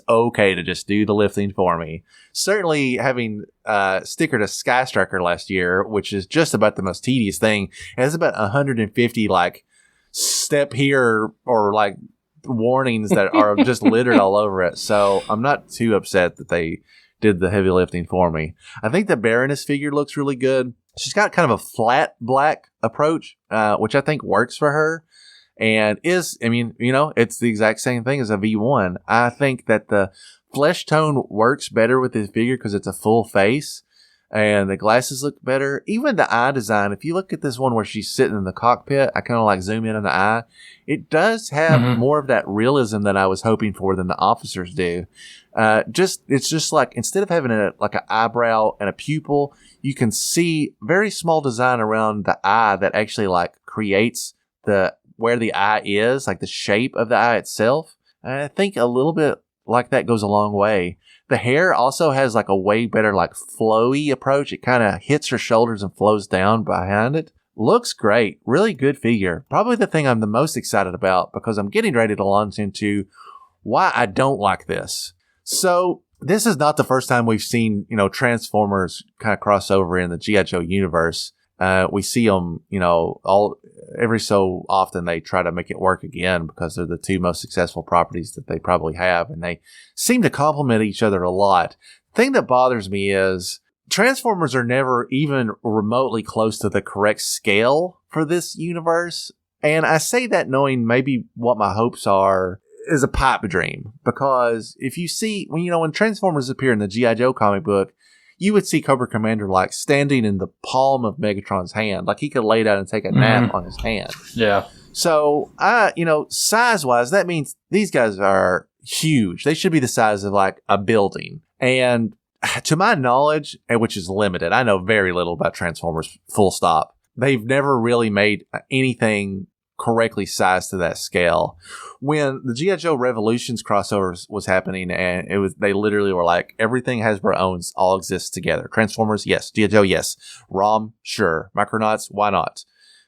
okay to just do the lifting for me. Certainly having stickered a Sky Striker last year, which is just about the most tedious thing. It has about 150 like step here or like warnings that are just littered all over it. So I'm not too upset that they did the heavy lifting for me. I think the Baroness figure looks really good. She's got kind of a flat black approach, which I think works for her. And it's the exact same thing as a V1. I think that the flesh tone works better with this figure because it's a full face. And the glasses look better. Even the eye design, if you look at this one where she's sitting in the cockpit, I kind of like zoom in on the eye. It does have more of that realism that I was hoping for than the officers do. It's just like, instead of having like an eyebrow and a pupil, you can see very small design around the eye that actually like creates where the eye is, like the shape of the eye itself. And I think a little bit like that goes a long way. The hair also has like a way better like flowy approach. It kind of hits her shoulders and flows down behind it. Looks great. Really good figure. Probably the thing I'm the most excited about because I'm getting ready to launch into why I don't like this. So this is not the first time we've seen, Transformers kind of cross over in the GIJOE universe. We see them, every so often they try to make it work again because they're the two most successful properties that they probably have. And they seem to complement each other a lot. The thing that bothers me is Transformers are never even remotely close to the correct scale for this universe. And I say that knowing maybe what my hopes are is a pipe dream. Because if you see, when Transformers appear in the G.I. Joe comic book, you would see Cobra Commander like standing in the palm of Megatron's hand. Like he could lay down and take a nap on his hand. Yeah. So, size-wise, that means these guys are huge. They should be the size of like a building. And to my knowledge, which is limited, I know very little about Transformers, full stop. They've never really made anything correctly sized to that scale. When the G.I. Joe Revolutions crossovers was happening, and they literally were like, everything Hasbro owns all exists together. Transformers, yes. G.I. Joe, yes. ROM, sure. Micronauts, why not?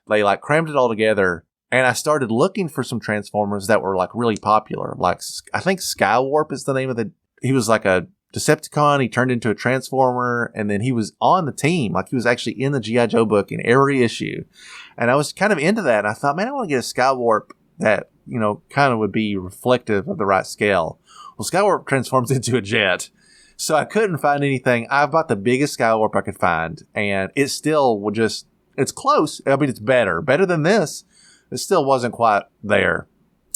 They like crammed it all together, and I started looking for some Transformers that were like really popular. Like, I think Skywarp is the name of he was like a Decepticon. He turned into a Transformer, and then he was on the team. Like he was actually in the G.I. Joe book in every issue. And I was kind of into that. And I thought, man, I want to get a Skywarp that, kind of would be reflective of the right scale. Well, Skywarp transforms into a jet. So I couldn't find anything. I bought the biggest Skywarp I could find. And it still would it's close. I mean, it's better than this. It still wasn't quite there.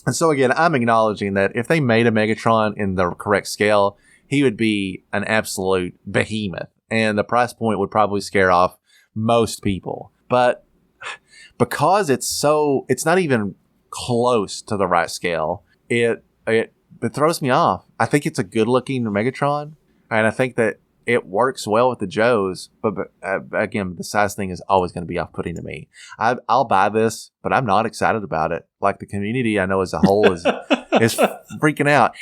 And so again, I'm acknowledging that if they made a Megatron in the correct scale, he would be an absolute behemoth. And the price point would probably scare off most people. But because it's not even close to the right scale, it throws me off. I think it's a good looking Megatron, and I think that it works well with the Joes, but again, the size thing is always going to be off-putting to me. I'll buy this, but I'm not excited about it. Like the community I know as a whole is freaking out.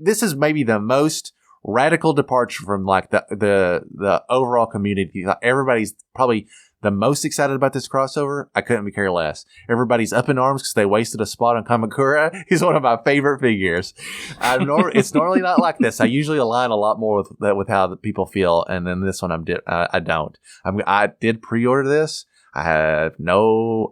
This is maybe the most radical departure from like the overall community. Everybody's probably the most excited about this crossover. I couldn't be care less. Everybody's up in arms because they wasted a spot on Kamakura. He's one of my favorite figures. It's normally not like this. I usually align a lot more with how the people feel, and then this one I don't. I did pre-order this. I have no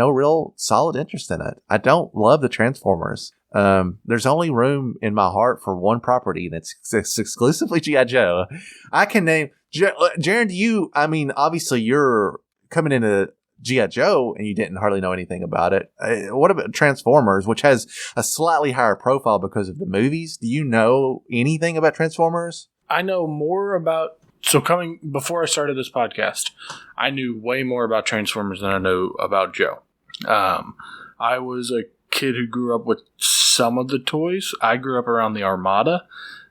real solid interest in it. I don't love the Transformers. There's only room in my heart for one property, and it's exclusively G.I. Joe. I can name Jaren, obviously you're coming into G.I. Joe and you didn't hardly know anything about it. What about Transformers, which has a slightly higher profile because of the movies? Do you know anything about Transformers? I know more about... before I started this podcast, I knew way more about Transformers than I know about Joe. I was a kid who grew up with some of the toys. I grew up around the Armada.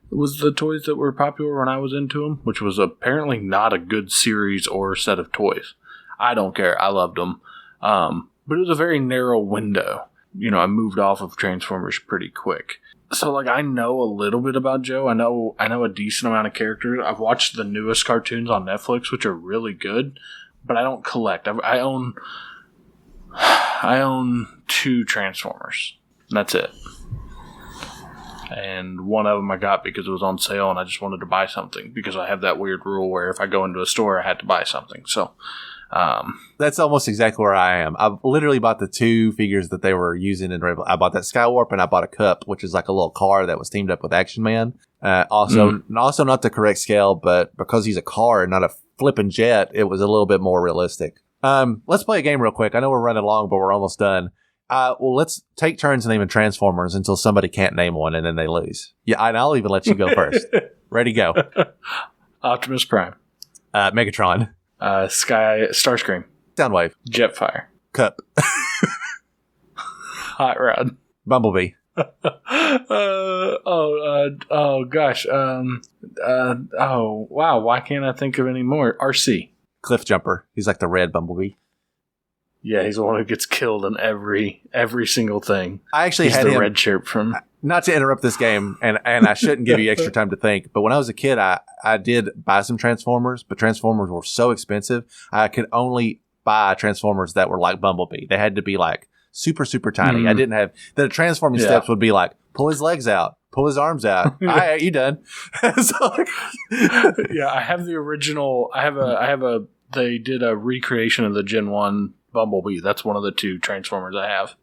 It was the toys that were popular when I was into them, which was apparently not a good series or set of toys. I don't care. I loved them. But it was a very narrow window. I moved off of Transformers pretty quick. So, I know a little bit about Joe. I know a decent amount of characters. I've watched the newest cartoons on Netflix, which are really good, but I don't collect. I own 2 Transformers. And that's it. And one of them I got because it was on sale and I just wanted to buy something because I have that weird rule where if I go into a store, I had to buy something. So, that's almost exactly where I am. I literally bought the 2 figures that they were using in I bought that Skywarp and I bought a Cup, which is like a little car that was teamed up with Action Man. Also not the correct scale, but because he's a car and not a flipping jet, it was a little bit more realistic. Let's play a game real quick. I know we're running long, but we're almost done. Let's take turns naming Transformers until somebody can't name one and then they lose. Yeah, and I'll even let you go first. Ready, go. Optimus Prime. Megatron. Starscream. Soundwave. Jetfire. Cup. Hot Rod. Bumblebee. Gosh. Wow. Why can't I think of any more? RC. Cliff Jumper. He's like the red Bumblebee. Yeah, he's the one who gets killed in every single thing. I actually he's had the him, red shirt from... Not to interrupt this game, and I shouldn't give you extra time to think, but when I was a kid, I did buy some Transformers, but Transformers were so expensive, I could only buy Transformers that were like Bumblebee. They had to be like super, super tiny. I didn't have... The transforming steps would be like, pull his legs out, pull his arms out. All right, you done. Yeah, I have the original... They did a recreation of the Gen 1 Bumblebee. That's one of the 2 Transformers I have.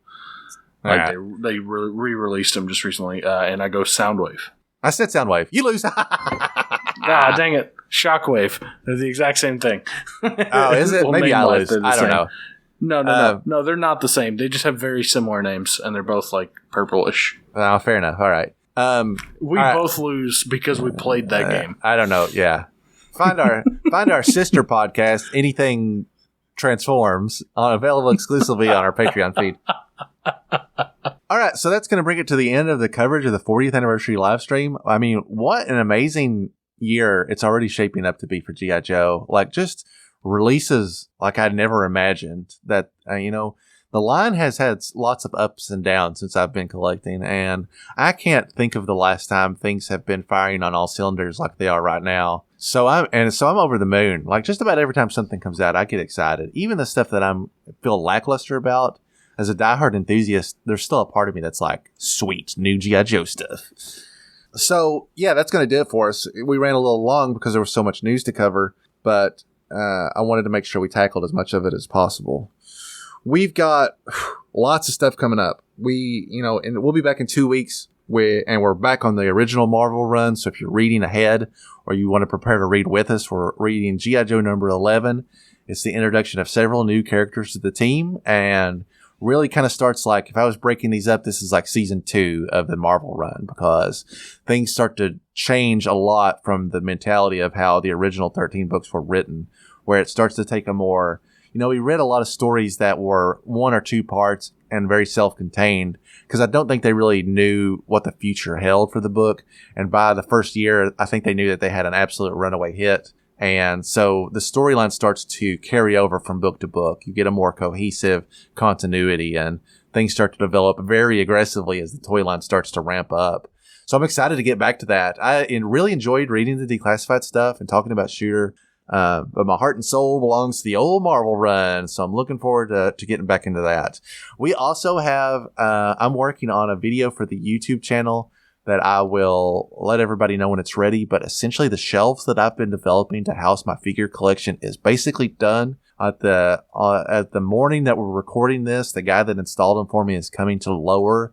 They re-released them just recently, and I go Soundwave. I said Soundwave. You lose. Ah, dang it. Shockwave. They're the exact same thing. Oh, is it? Well, Maybe I name-wise, lose. they're the I don't same. know. No, they're not the same. They just have very similar names, and they're both like purplish. Oh, fair enough. All right. We both lose because we played that game. I don't know. Yeah. Find our sister podcast, Anything Transforms, available exclusively on our Patreon feed. All right, so that's going to bring it to the end of the coverage of the 40th anniversary live stream. I mean, what an amazing year it's already shaping up to be for G.I. Joe. Like, just releases like I'd never imagined. That, the line has had lots of ups and downs since I've been collecting, and I can't think of the last time things have been firing on all cylinders like they are right now. So I'm over the moon. Like, just about every time something comes out, I get excited. Even the stuff that feel lackluster about. As a diehard enthusiast, there's still a part of me that's like, sweet, new G.I. Joe stuff. So, yeah, that's going to do it for us. We ran a little long because there was so much news to cover, but I wanted to make sure we tackled as much of it as possible. We've got lots of stuff coming up. And we'll be back in 2 weeks, and we're back on the original Marvel run, so if you're reading ahead or you want to prepare to read with us, we're reading G.I. Joe number 11. It's the introduction of several new characters to the team, and really kind of starts like, if I was breaking these up, this is like season 2 of the Marvel run, because things start to change a lot from the mentality of how the original 13 books were written, where it starts to take a more, we read a lot of stories that were 1 or 2 parts and very self-contained, because I don't think they really knew what the future held for the book. And by the first year, I think they knew that they had an absolute runaway hit. And so the storyline starts to carry over from book to book. You get a more cohesive continuity, and things start to develop very aggressively as the toy line starts to ramp up. So I'm excited to get back to that. I really enjoyed reading the declassified stuff and talking about Shooter. But my heart and soul belongs to the old Marvel run. So I'm looking forward to getting back into that. We also have, I'm working on a video for the YouTube channel that I will let everybody know when it's ready. But essentially the shelves that I've been developing to house my figure collection is basically done. At the morning that we're recording this, the guy that installed them for me is coming to lower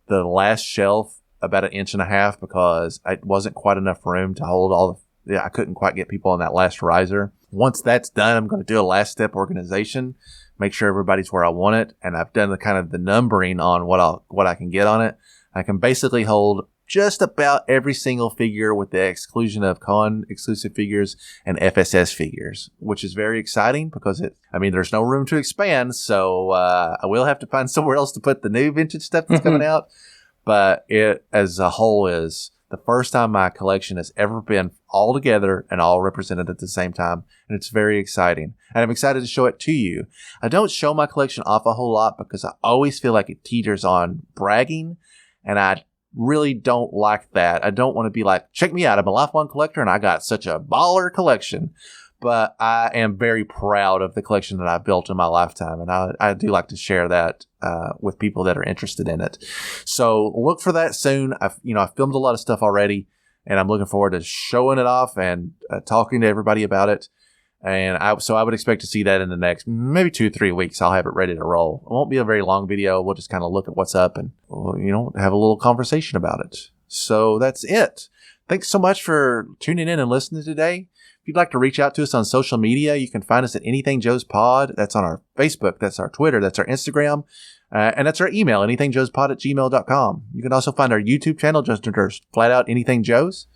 the last shelf about 1.5 inches because it wasn't quite enough room to hold I couldn't quite get people on that last riser. Once that's done, I'm going to do a last step organization, make sure everybody's where I want it. And I've done the numbering on what I can get on it. I can basically hold just about every single figure with the exclusion of con exclusive figures and FSS figures, which is very exciting because there's no room to expand. So, I will have to find somewhere else to put the new vintage stuff that's coming out. But it as a whole is the first time my collection has ever been all together and all represented at the same time. And it's very exciting. And I'm excited to show it to you. I don't show my collection off a whole lot because I always feel like it teeters on bragging. And I really don't like that. I don't want to be like, check me out, I'm a lifelong collector and I got such a baller collection. But I am very proud of the collection that I've built in my lifetime. And I do like to share that with people that are interested in it. So look for that soon. I've filmed a lot of stuff already, and I'm looking forward to showing it off and talking to everybody about it. And I would expect to see that in the next maybe 2-3 weeks. I'll have it ready to roll. It won't be a very long video. We'll just kind of look at what's up and, have a little conversation about it. So that's it. Thanks so much for tuning in and listening today. If you'd like to reach out to us on social media, you can find us at Anything Joe's Pod. That's on our Facebook. That's our Twitter. That's our Instagram. And that's our email, anythingjoespod@gmail.com. You can also find our YouTube channel, just under flat out Anything Joe's.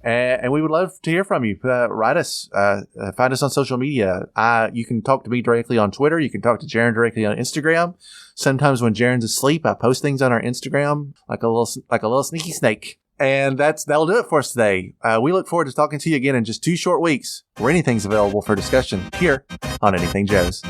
And we would love to hear from you. Write us, find us on social media. You can talk to me directly on Twitter. You can talk to Jaren directly on Instagram. Sometimes when Jaren's asleep, I post things on our Instagram like a little sneaky snake. And that'll do it for us today. We look forward to talking to you again in just 2 short weeks where anything's available for discussion here on Anything Joe's.